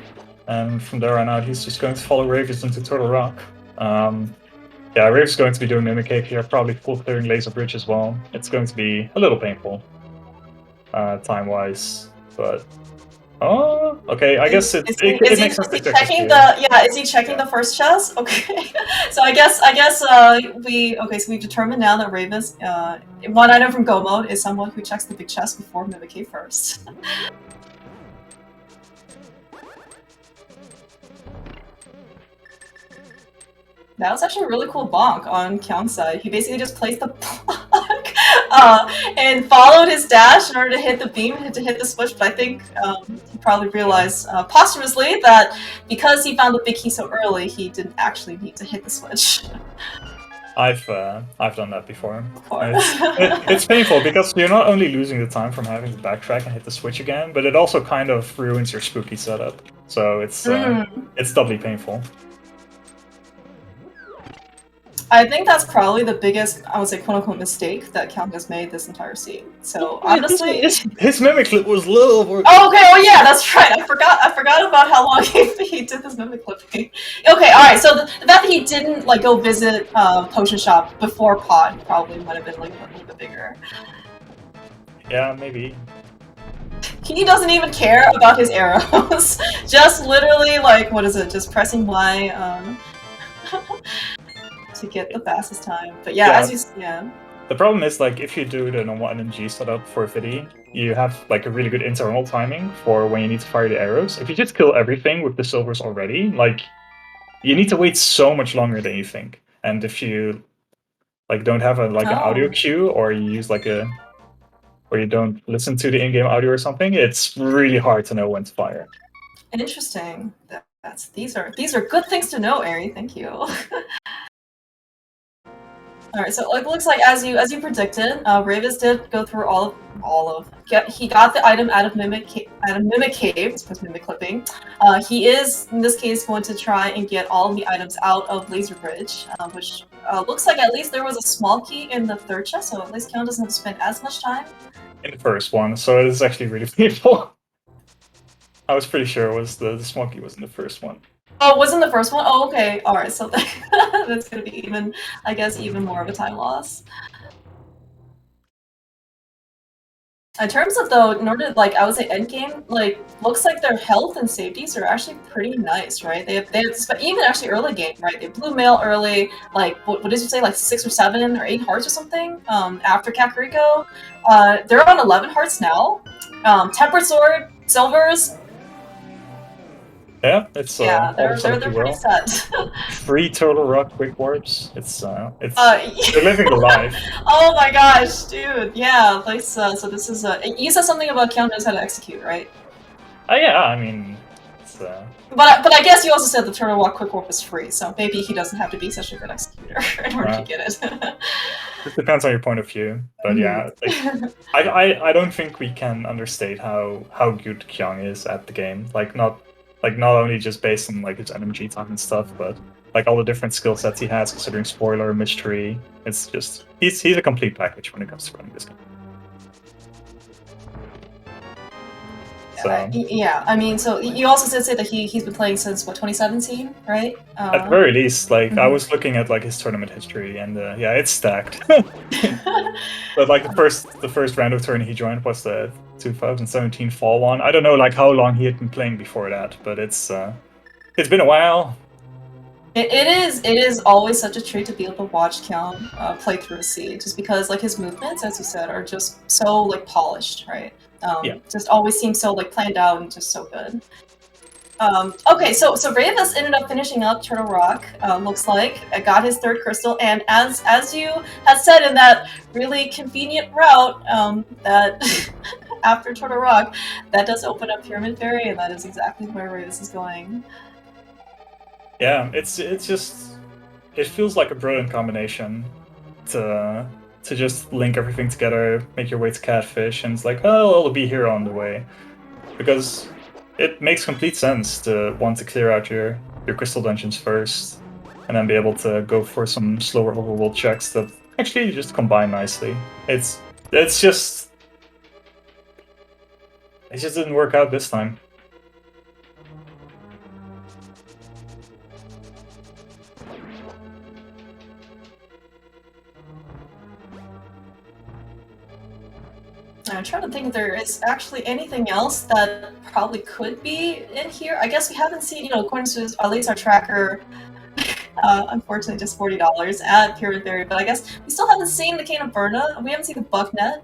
and from there on out he's just going to follow Rayvis into Turtle Rock. Yeah, Rayvis is going to be doing Mimic Cave here, probably full clearing Laser Bridge as well. It's going to be a little painful, time-wise, but... Oh, okay. I guess it makes sense. Is he checking the first chest? Okay, so I guess we've determined now that Rayvis, one item from Go Mode is someone who checks the big chest before Mimic Cave first. That was actually a really cool bonk on Kyong's side. He basically just placed the block and followed his dash in order to hit the beam, to hit the switch, but I think he probably realized posthumously that because he found the big key so early, he didn't actually need to hit the switch. I've done that before. It's painful because you're not only losing the time from having to backtrack and hit the switch again, but it also kind of ruins your spooky setup. So it's doubly painful. I think that's probably the biggest, I would say, quote-unquote mistake that Kyong has made this entire scene. So honestly, his mimic clip was little. Oh, okay. Oh, yeah, that's right. I forgot about how long he did this mimic clipping. Okay, all right. So the fact that he didn't like go visit Potion Shop before Pod probably might have been like a little bit bigger. Yeah, maybe. He doesn't even care about his arrows. Just literally like, what is it? Just pressing Y. To get the fastest time. But yeah, as you the problem is like if you do the normal NMG setup for Viddy, you have like a really good internal timing for when you need to fire the arrows. If you just kill everything with the silvers already, like you need to wait so much longer than you think. And if you like don't have an audio cue, or you use or you don't listen to the in-game audio or something, it's really hard to know when to fire. Interesting. These are good things to know, Ari. Thank you. All right, so it looks like as you predicted, Rayvis did go through he got the item out of Mimic Cave, I suppose Mimic clipping. He is in this case going to try and get all the items out of Laser Bridge, which looks like at least there was a small key in the third chest, so at least Kyong doesn't have to spend as much time. In the first one, so it is actually really painful. I was pretty sure it was the small key was in the first one. Oh, it was in the first one? Oh, okay. All right, so that's going to be even more of a time loss. In terms of though, in order I would say endgame, looks like their health and safeties are actually pretty nice, right? They have even actually early game, right? They blue mail early, what did you say, 6 or 7 or 8 hearts or something? After Kakariko, they're on 11 hearts now. Tempered sword, silvers. Yeah, it's they're pretty set. 3 Turtle Rock quick warps. They're living the life. Oh my gosh, dude! Yeah, so this is you said something about Kyong knows how to execute, right? Yeah, I mean, it's But I guess you also said the Turtle Rock quick warp is free, so maybe he doesn't have to be such a good executor in order to get it. It depends on your point of view, but yeah, I don't think we can understate how good Kyong is at the game. Not only just based on his NMG time and stuff, but all the different skill sets he has, considering spoiler, mystery. It's just he's a complete package when it comes to running this game. So yeah, I mean, so you also did say that he's been playing since 2017, right? At the very least, I was looking at his tournament history, and yeah, it's stacked. But the first rando tournament he joined was the 2017 fall one. I don't know how long he had been playing before that, but it's been a while. It is always such a treat to be able to watch Kyong play through a seed, just because his movements, as you said, are just so polished, right? Just always seems so planned out and just so good. Okay, so Rayvis ended up finishing up Turtle Rock. Looks like got his 3rd crystal, and as you had said in that really convenient route, that after Turtle Rock, that does open up Pyramid Fairy, and that is exactly where Rayvis is going. Yeah, it's just it feels like a brilliant combination to just link everything together, make your way to Catfish, and it's I'll be here on the way, because it makes complete sense to want to clear out your crystal dungeons first, and then be able to go for some slower overworld checks that actually just combine nicely. It just didn't work out this time. I'm trying to think if there is actually anything else that probably could be in here. I guess we haven't seen, according to at least our tracker, unfortunately just $40 at Pyramid Fairy, but I guess we still haven't seen the Cane of Burna. We haven't seen the Bucknet.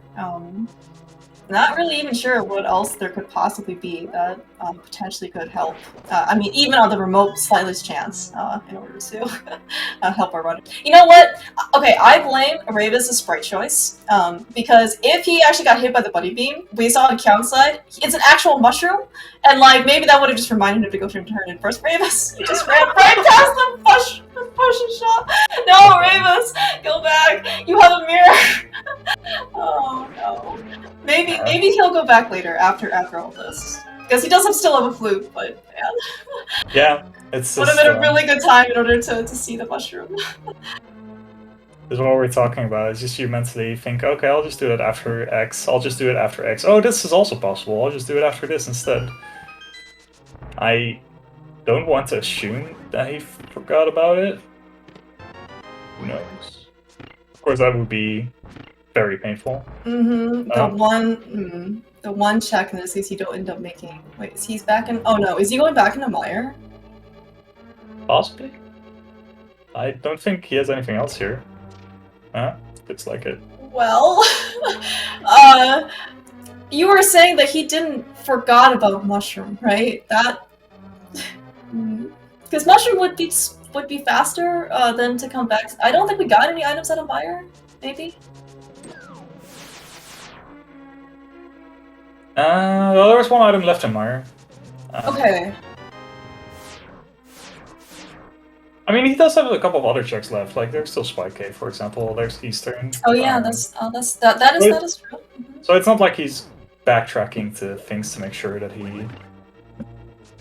Not really even sure what else there could possibly be that potentially could help. I mean, even on the remote slightest chance in order to help our runner. You know what? Okay, I blame Rayvis' sprite choice because if he actually got hit by the buddy beam, we saw on Kyong's side, it's an actual mushroom, and like maybe that would have just reminded him to go turn in first. Rayvis, he just ran right past the potion shop. No, Rayvis, go back. You have a mirror. Oh no. Maybe he'll go back later after all this. Because he does still have a flute, but yeah. Yeah, it's would have been a really good time in order to see the mushroom. This is what we're talking about. It's just you mentally think, okay, I'll just do it after X. I'll just do it after X. Oh, this is also possible. I'll just do it after this instead. I don't want to assume that he forgot about it. Who knows? Of course, that would be very painful. Mm-hmm. The one check in this case you don't end up making. Wait, is he back in? Oh no, is he going back into Mire? Possibly. I don't think he has anything else here. Looks like it. Well, you were saying that he didn't forgot about Mushroom, right? That because Mushroom would be faster than to come back. I don't think we got any items out of Mire. Maybe. Well, there was one item left in Mire. Okay. I mean, he does have a couple of other checks left. Like, there's still Spike Cave, for example. There's Eastern. Oh yeah, that is true. Mm-hmm. So it's not like he's backtracking to things to make sure that he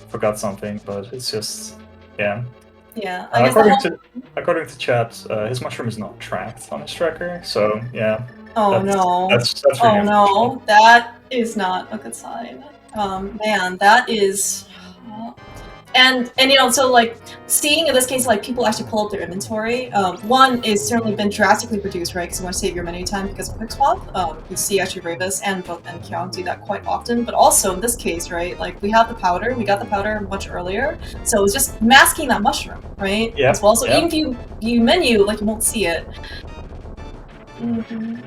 forgot something, but it's just yeah. Yeah. According to chat, his mushroom is not tracked on his tracker. So yeah. Oh no. That's really oh no, that is not a good sign. Man, that is. And you know, so like seeing in this case like people actually pull up their inventory. One is certainly been drastically reduced, right? Because you want to save your menu time because of quick swap. You see actually Rayvis and Kyong do that quite often. But also in this case, right? Like we have the powder. We got the powder much earlier, so it's just masking that mushroom, right? Yeah. As well. So even if you menu, like you won't see it. Mm-hmm.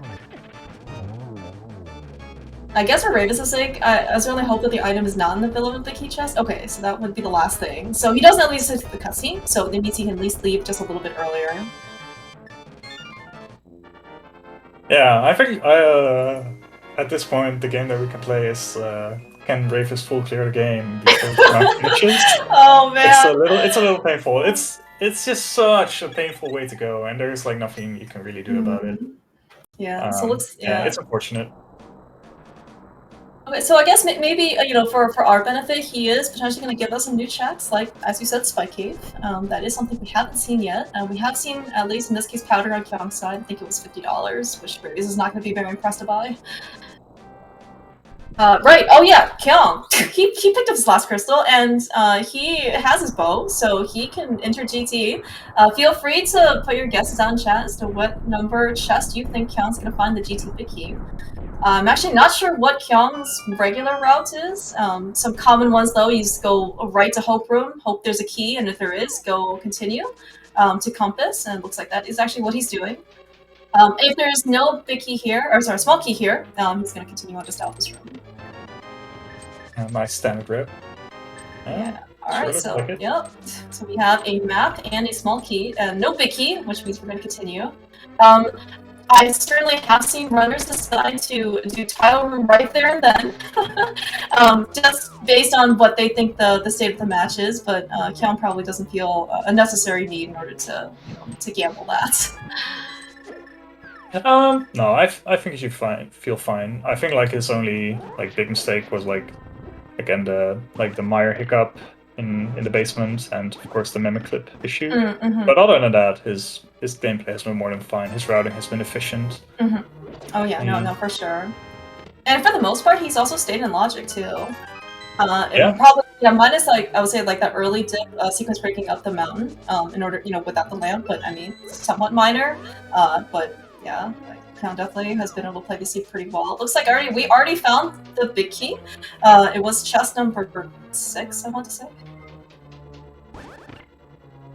I guess for Rayvis' sake, I certainly hope that the item is not in the Villa of the key chest. Okay, so that would be the last thing. So he doesn't at least hit the cutscene, so it means he can at least leave just a little bit earlier. Yeah, I think at this point the game that we can play is can Rayvis full clear the game before the round finishes. Oh man, it's a little painful. It's just such a painful way to go, and there's like nothing you can really do about it. Yeah, so let's it's unfortunate. Okay, so I guess maybe you know, for our benefit, he is potentially going to give us some new checks, like as you said, Spike Cave. That is something we haven't seen yet. We have seen, at least in this case, powder on Kyong's side. I think it was $50, which Rayvis is not going to be very impressed by. Right. Oh yeah, Kyong. he picked up his last crystal, and he has his bow, so he can enter GT. Feel free to put your guesses out in chat as to what number chest you think Kyong's going to find the GT big key. I'm actually not sure what Kyong's regular route is. Some common ones though, you just go right to Hope Room, hope there's a key, and if there is, go continue to Compass, and it looks like that is actually what he's doing. If there's no big key here, or sorry, small key here, he's going to continue on just out this room. Nice standard rip. Yeah. Alright, so like yep. So we have a map and a small key, and no big key, which means we're going to continue. I certainly have seen runners decide to do tile room right there and then, just based on what they think the state of the match is, but Kyong probably doesn't feel a necessary need in order to, you know, to gamble that. No, I think you should feel fine. I think like his only like big mistake was like again the Mire hiccup in the basement, and of course the mimic clip issue. Mm-hmm. But other than that, his gameplay has been more than fine. His routing has been efficient. Mm-hmm. Oh yeah, no, for sure. And for the most part, he's also stayed in logic too. Probably minus like I would say like that early dip sequence breaking up the mountain in order, you know, without the lamp. But I mean, somewhat minor. But yeah. Kyong definitely has been able to play the seat pretty well. It looks like we already found the big key. It was chest number 6, I want to say.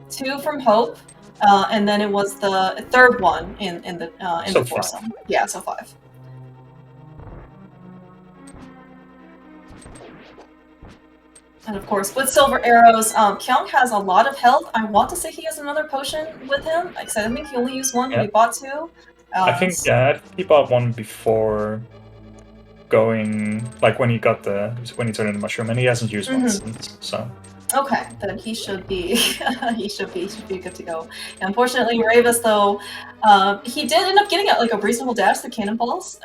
2 from Hope, and then it was the 3rd one in the foursome. Yeah, so 5. And of course, with silver arrows, Kyong has a lot of health. I want to say he has another potion with him, because I think he only used one, but he bought two. I think, yeah, he bought one before going, like when he got when he turned into mushroom, and he hasn't used one since, so. Okay, then he should be he should be good to go. And unfortunately, Rayvis though, he did end up getting like a reasonable dash to cannonballs,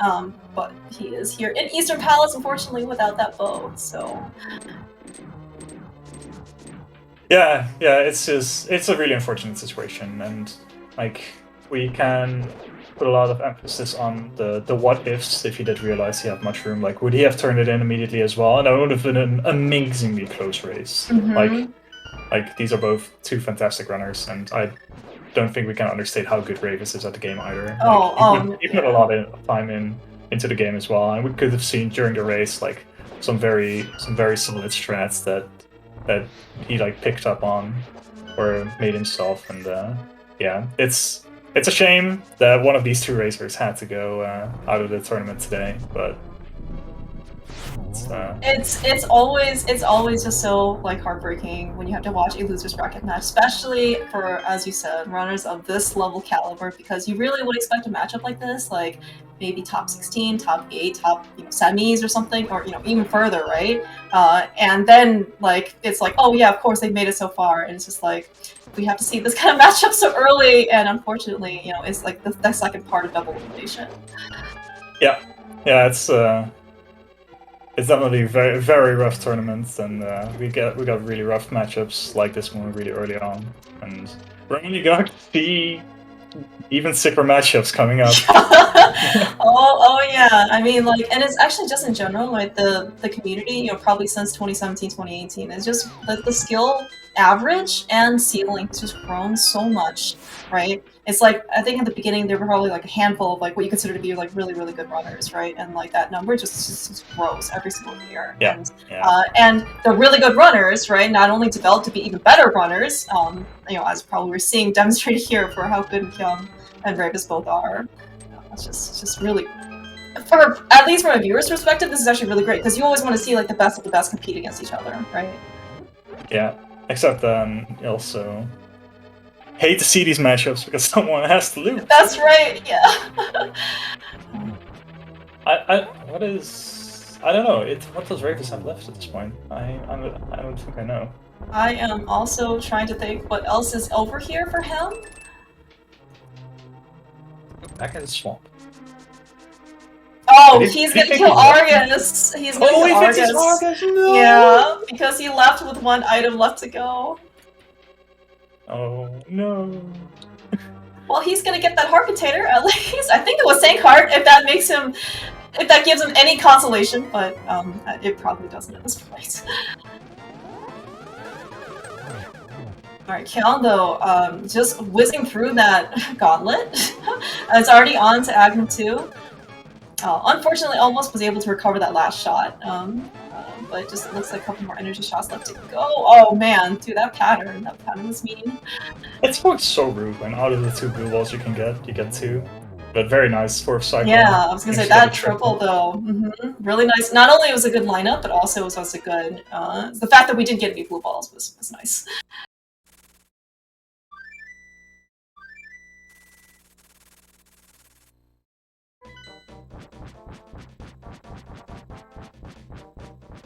but he is here in Eastern Palace, unfortunately, without that bow. So. Yeah, it's a really unfortunate situation, and like we can put a lot of emphasis on the what ifs if he did realize he had mushroom. Like, would he have turned it in immediately as well? And that would have been an amazingly close race. Like these are both two fantastic runners, and I don't think we can understate how good Rayvis is at the game either. He put a lot of time into the game as well, and we could have seen during the race like some very solid strats that he like picked up on or made himself, and yeah, it's a shame that one of these two racers had to go out of the tournament today, but it's always just so like heartbreaking when you have to watch a losers bracket match, especially for, as you said, runners of this level caliber, because you really would expect a matchup like this, like maybe top 16, top 8, top semis or something, or even further, right? And then like it's like, oh yeah, of course they've made it so far, and it's just like we have to see this kind of matchup so early, and unfortunately, it's like the second part of double elimination. Yeah, it's definitely very, very rough tournaments, and we got really rough matchups like this one really early on, and we're only going to see even sicker matchups coming up. oh yeah, I mean, like, and it's actually just in general, like the community, probably since 2017, 2018, it's just the skill average and ceiling has just grown so much, right? It's like, I think at the beginning there were probably like a handful of like what you consider to be like really, really good runners, right? And like that number just grows every single year. Yeah. And the really good runners, right, not only develop to be even better runners, as probably we're seeing demonstrated here for how good Kyong and Rayvis both are. It's just really, at least from a viewer's perspective, this is actually really great, because you always want to see like the best of the best compete against each other, right? Yeah, except also hate to see these matchups because someone has to lose. That's right, yeah. I don't know. What does Rayvis have left at this point? I don't think I know. I am also trying to think what else is over here for him. Back in the swamp. Oh, he's gonna kill Argus! He's gonna kill Argus! No! Yeah, because he left with one item left to go. Oh, no. Well, he's gonna get that heart container, at least. I think it was Sank Heart, if that gives him any consolation, but it probably doesn't at this point. Alright, Kyong though, just whizzing through that gauntlet. It's already on to Agnum 2. Unfortunately, almost was able to recover that last shot, but it just looks like a couple more energy shots left to go. Oh man, dude, that pattern was mean. It's so rude when out of the 2 blue balls you get 2. But very nice for cycle. Yeah, I was gonna say that triple though. Really nice. Not only was a good lineup, but also it was also good. The fact that we didn't get any blue balls was nice.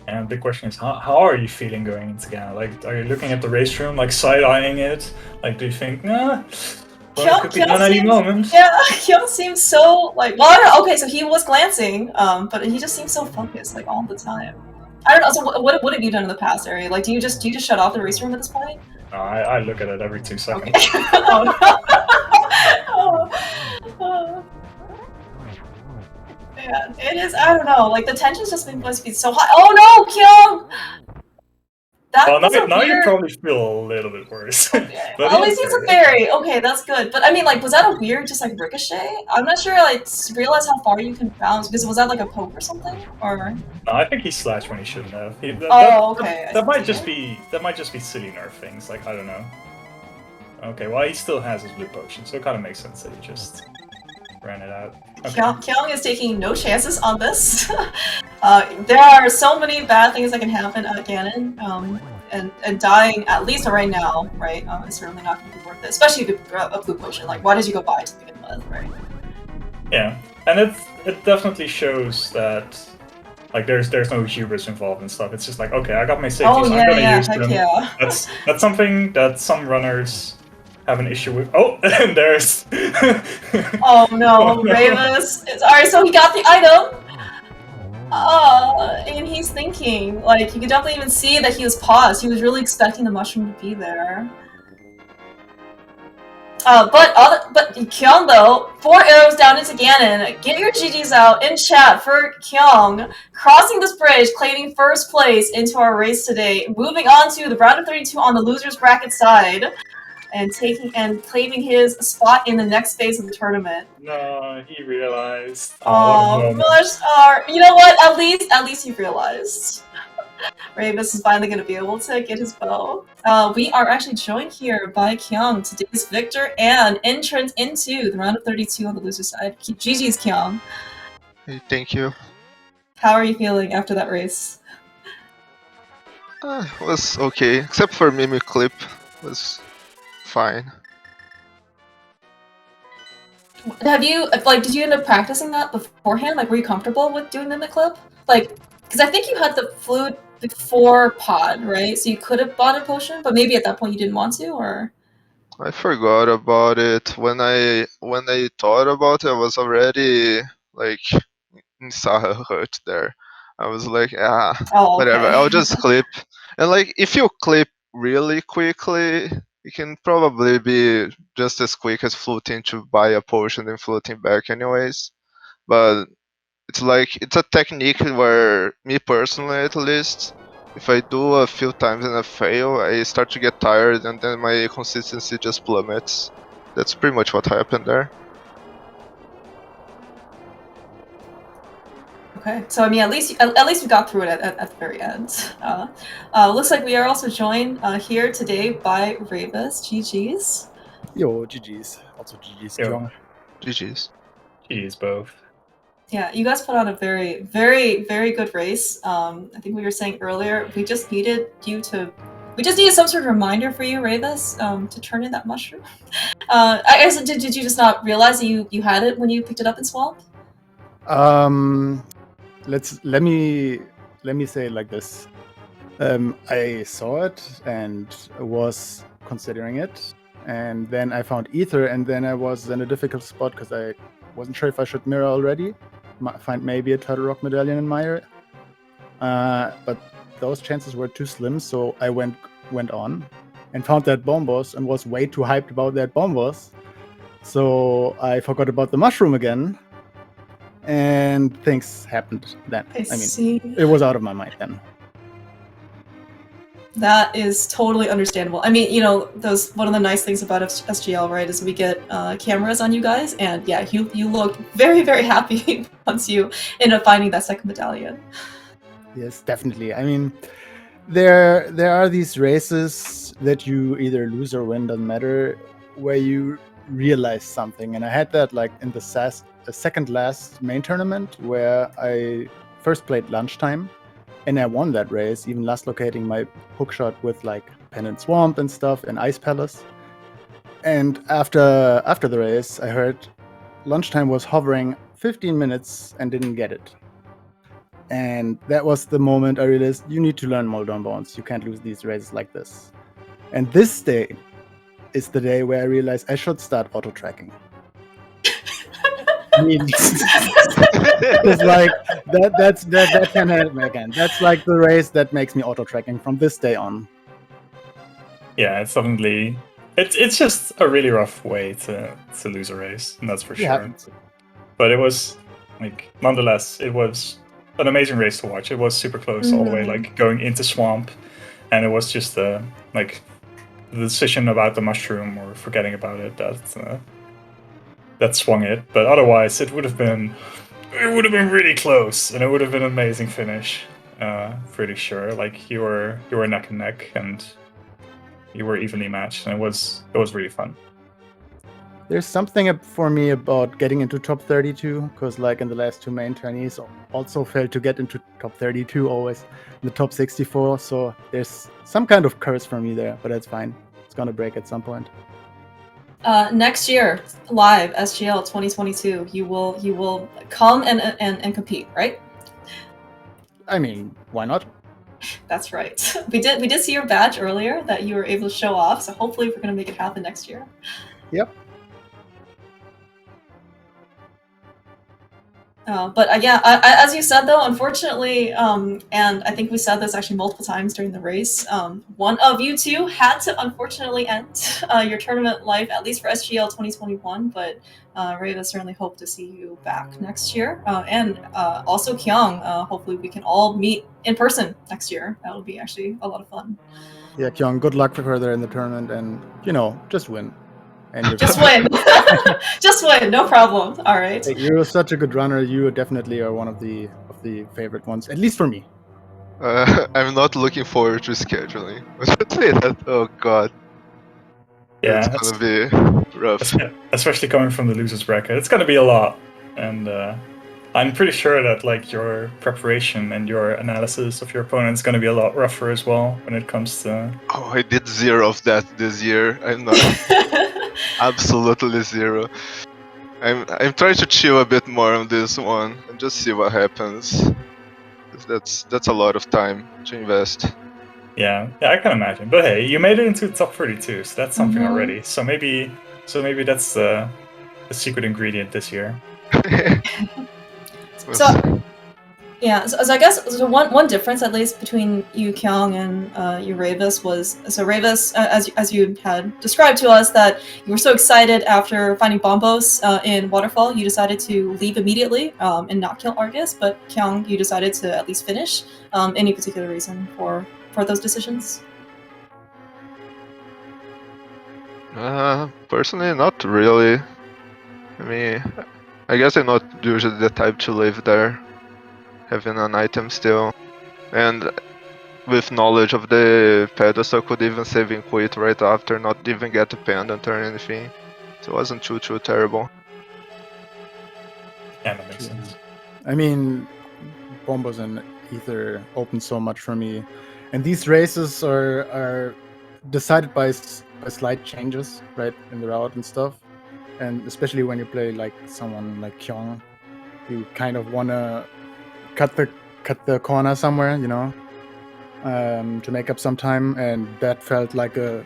And the big question is, how are you feeling going into Ghana? Like, are you looking at the race room, like side-eyeing it? Like, do you think, well, it could be done any moment? Yeah, Kyong seems so, like, well, I don't know, okay, so he was glancing, but he just seems so focused, like, all the time. I don't know, so what have you done in the past, Ari? Like, do you just shut off the race room at this point? No, I look at it every 2 seconds. Okay. Oh, no. Oh. Man, it is, I don't know, like, the tension's just must be so high. Oh no, Kyong! Well, now you probably feel a little bit worse. Okay. Well, at least he's a fairy. Okay, that's good. But I mean, like, was that a weird, just like ricochet? I'm not sure. I realize how far you can bounce. Because was that like a poke or something? Or no, I think he slashed when he shouldn't have. Okay. That might just be silly nerf things. Like, I don't know. Okay, well he still has his blue potion, so it kind of makes sense that he just ran it out. Okay. Kyong is taking no chances on this. There are so many bad things that can happen at Ganon, and dying, at least right now, right, is certainly not going to be worth it. Especially if you grab a blue potion. Like, why did you go buy it to begin with, right? Yeah, and it definitely shows that like there's no hubris involved and stuff. It's just like, okay, I got my safeties, I'm gonna use heck them. yeah. That's something that some runners have an issue with. Oh, and there's. Oh no, Rayvis. Alright, so he got the item. And he's thinking, like, you could definitely even see that he was paused. He was really expecting the mushroom to be there. But Kyong though, 4 arrows down into Ganon. Get your GGs out in chat for Kyong crossing this bridge, claiming first place into our race today. Moving on to the round of 32 on the losers bracket side, and claiming his spot in the next phase of the tournament. No, he realized. Oh, you know what? At least he realized. Rayvis is finally going to be able to get his bow. We are actually joined here by Kyong, today's victor and entrant into the round of 32 on the loser side. GG's, Kyong. Hey, thank you. How are you feeling after that race? It was okay, except for Mimic Clip. It was fine. Have you, like, did you end up practicing that beforehand? Like, were you comfortable with doing Mimic Clip? Like, because I think you had the flute before pod, right? So you could have bought a potion, but maybe at that point you didn't want to, or? I forgot about it. When I thought about it, I was already like in Sahut there. I was like, whatever. Okay. I'll just clip. And like, if you clip really quickly, it can probably be just as quick as fluting to buy a potion and fluting back, anyways. But it's like it's a technique where me personally, at least, if I do a few times and I fail, I start to get tired and then my consistency just plummets. That's pretty much what happened there. Okay, so I mean, at least we got through it at the very end. Looks like we are also joined here today by Rayvis. GG's. Yo, GG's. Also GG's, Kyong. GG's. GG's both. Yeah, you guys put on a very, very, very good race. I think we were saying earlier, we just needed some sort of reminder for you, Rayvis, to turn in that mushroom. I guess, did you just not realize that you had it when you picked it up in Swamp? Let me say it like this. I saw it and was considering it, and then I found Ether, and then I was in a difficult spot because I wasn't sure if I should mirror already. Find maybe a Turtle Rock medallion in Mire, but those chances were too slim, so I went on and found that bomb boss and was way too hyped about that bomb boss. So I forgot about the mushroom again, and things happened then. I mean, it was out of my mind then. That is totally understandable. I mean, you know, one of the nice things about SGL, right, is we get cameras on you guys, and yeah, you look very, very happy once you end up finding that second medallion. Yes, definitely. I mean, there are these races that you either lose or win, doesn't matter, where you realize something, and I had that like in the second last main tournament where I first played lunchtime. And I won that race, even last locating my hookshot with like Pen and Swamp and stuff and Ice Palace. And after the race, I heard lunchtime was hovering 15 minutes and didn't get it. And that was the moment I realized you need to learn Moldon Bones. You can't lose these races like this. And this day is the day where I realized I should start auto-tracking. It's like that can help me again. That's like the race that makes me auto tracking from this day on. Yeah, it's definitely it's just a really rough way to lose a race, and that's for sure. But it was like nonetheless, it was an amazing race to watch. It was super close all the way, like going into Swamp, and it was just like the decision about the mushroom or forgetting about it that swung it. But otherwise, it would have been really close, and it would have been an amazing finish. Pretty sure. Like you were neck and neck, and you were evenly matched, and it was really fun. There's something for me about getting into top 32, because like in the last 2 main tourneys, also failed to get into top 32, always in the top 64. So there's some kind of curse for me there, but that's fine. It's gonna break at some point. Next year, live SGL 2022, you will come and compete, right? I mean, why not? That's right. We did see your badge earlier that you were able to show off. So hopefully, we're gonna make it happen next year. Yep. But yeah, as you said though, unfortunately, and I think we said this actually multiple times during the race, one of you two had to unfortunately end your tournament life, at least for SGL 2021, but Rayvis certainly hope to see you back next year. And also Kyong, hopefully we can all meet in person next year. That would be actually a lot of fun. Yeah, Kyong, good luck for further in the tournament, and, you know, just win. And just win. Just win, no problem. All right. Hey, you're such a good runner. You definitely are one of the favorite ones, at least for me. I'm not looking forward to scheduling. Let's say that. Oh god. Yeah, it's gonna be rough. Especially coming from the losers bracket, it's gonna be a lot, and I'm pretty sure that like your preparation and your analysis of your opponent is gonna be a lot rougher as well when it comes to. Oh, I did 0 of that this year. I'm not absolutely 0. I'm trying to chill a bit more on this one and just see what happens. That's a lot of time to invest. Yeah, I can imagine. But hey, you made it into the top 32, so that's something already. So maybe that's the secret ingredient this year. So yeah, so I guess one difference at least between you, Kyong, and you, Rayvis, was so Rayvis, as you had described to us, that you were so excited after finding Bombos in Waterfall, you decided to leave immediately and not kill Argus. But Kyong, you decided to at least finish. Any particular reason for those decisions? Personally, not really. I mean, I guess I'm not usually the type to live there, having an item still, and with knowledge of the pedestal, could even save and quit right after, not even get a pendant or anything. So it wasn't too terrible. Yeah, that makes sense. I mean, Bombos and Ether open so much for me, and these races are decided by slight changes, right, in the route and stuff. And especially when you play like someone like Kyong, you kind of wanna cut the corner somewhere, you know, to make up some time, and that felt like a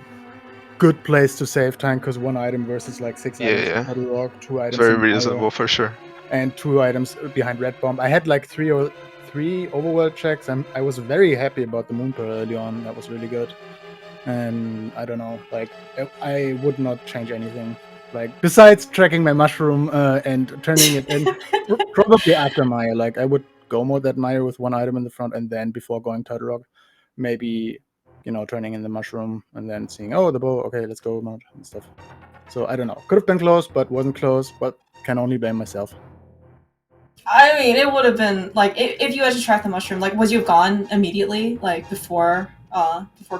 good place to save time, because 1 item versus like 6 items in Puddle Rock, 2 items. It's very reasonable for sure. And 2 items behind Red Bomb. I had like 3 overworld checks, and I was very happy about the Moon Pearl early on. That was really good. And I don't know, like I would not change anything. Like besides tracking my mushroom and turning it in, probably after Maya. Like I would go mode that Maya with 1 item in the front, and then before going Turtle Rock, maybe, you know, turning in the mushroom and then seeing, oh, the bow, okay, let's go mode and stuff. So I don't know. Could have been close, but wasn't close. But can only blame myself. I mean, it would have been like if you had to track the mushroom. Like, would you have gone immediately, like before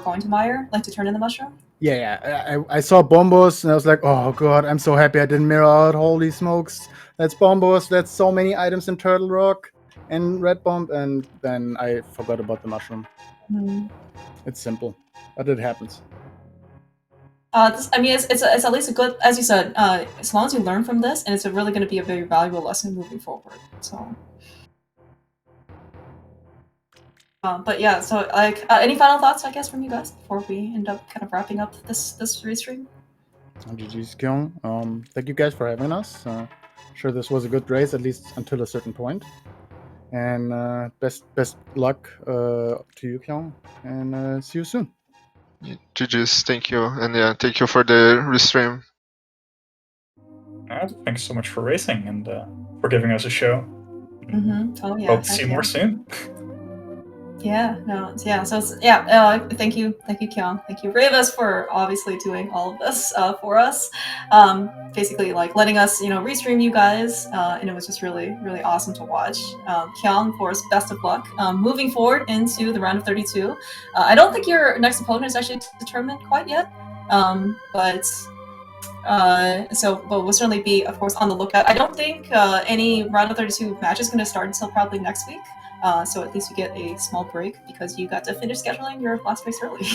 going to Meyer, like to turn in the mushroom? Yeah. I saw Bombos and I was like, oh god, I'm so happy I didn't mirror out. Holy smokes, that's Bombos. That's so many items in Turtle Rock and Red Bomb, and then I forgot about the mushroom. It's simple, but it happens. I mean, it's at least a good, as you said, as long as you learn from this, and it's really going to be a very valuable lesson moving forward. So, but yeah, so like, any final thoughts, I guess, from you guys before we end up kind of wrapping up this restream? GG's, Kyong. Thank you guys for having us. Sure, this was a good race, at least until a certain point. And best luck to you, Kyong, and see you soon. GG's, thank you, and yeah, thank you for the restream. Thanks so much for racing and for giving us a show. Oh yeah. Hope to see more soon. Yeah, no, yeah. So yeah, thank you, Kyong. Thank you, Rayvis, for obviously doing all of this for us. Basically, like letting us, you know, restream you guys, and it was just really awesome to watch. Kyong, of course, best of luck moving forward into the round of 32. I don't think your next opponent is actually determined quite yet, but But we'll certainly be, of course, on the lookout. I don't think any round of 32 match is going to start until probably next week. So at least you get a small break because you got to finish scheduling your last race early.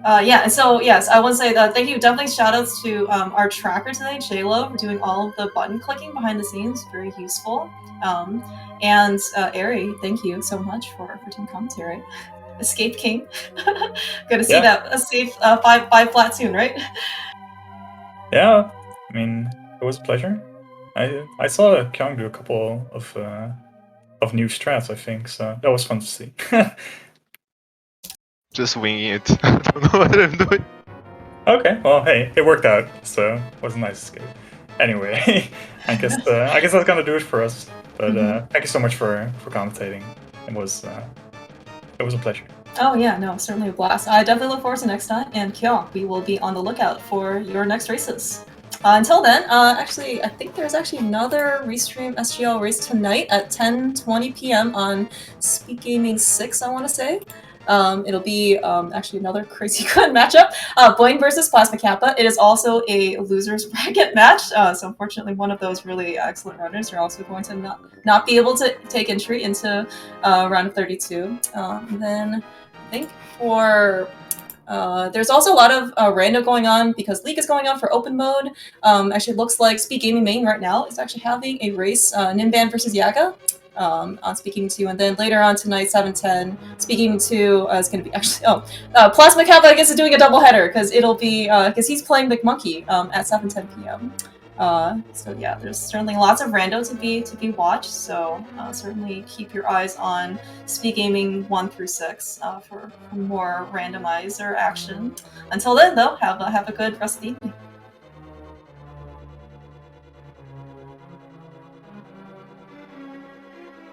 Yeah, and so yes, I want to say that thank you. Definitely shout outs to our tracker today, JLo, for doing all of the button clicking behind the scenes. Very useful. And Ari, thank you so much for doing commentary. Escape King. Good to see that a safe 5 flat soon, right? Yeah, I mean, it was a pleasure. I saw Kyong do a couple of new strats, I think, so that was fun to see. Just winging it. I don't know what I'm doing. Okay, well, hey, it worked out, so it was a nice escape. Anyway, I guess that's gonna do it for us. But thank you so much for commentating. It was a pleasure. Oh yeah, no, certainly a blast. I definitely look forward to next time, and Kyong, we will be on the lookout for your next races. Until then, actually, I think there's actually another Restream SGL race tonight at 10:20 p.m. on SpeedGaming 6, I want to say. It'll be actually another crazy good matchup. Boeing versus Plasma Kappa. It is also a loser's bracket match. So unfortunately, one of those really excellent runners are also going to not be able to take entry into round of 32. And then I think for there's also a lot of random going on because League is going on for open mode. Actually, it looks like SpeedGaming Main right now is actually having a race, Nimban versus Yaga. On Speaking 2, and then later on tonight, 7:10, Speaking 2 is going to be actually Plasma Kappa I guess is doing a double header because it'll be because he's playing Big Monkey at 7:10 p.m. So yeah, there's certainly lots of rando to be watched. So certainly keep your eyes on SpeedGaming 1 through 6 for more randomizer action. Until then, though, have a good rest of the evening.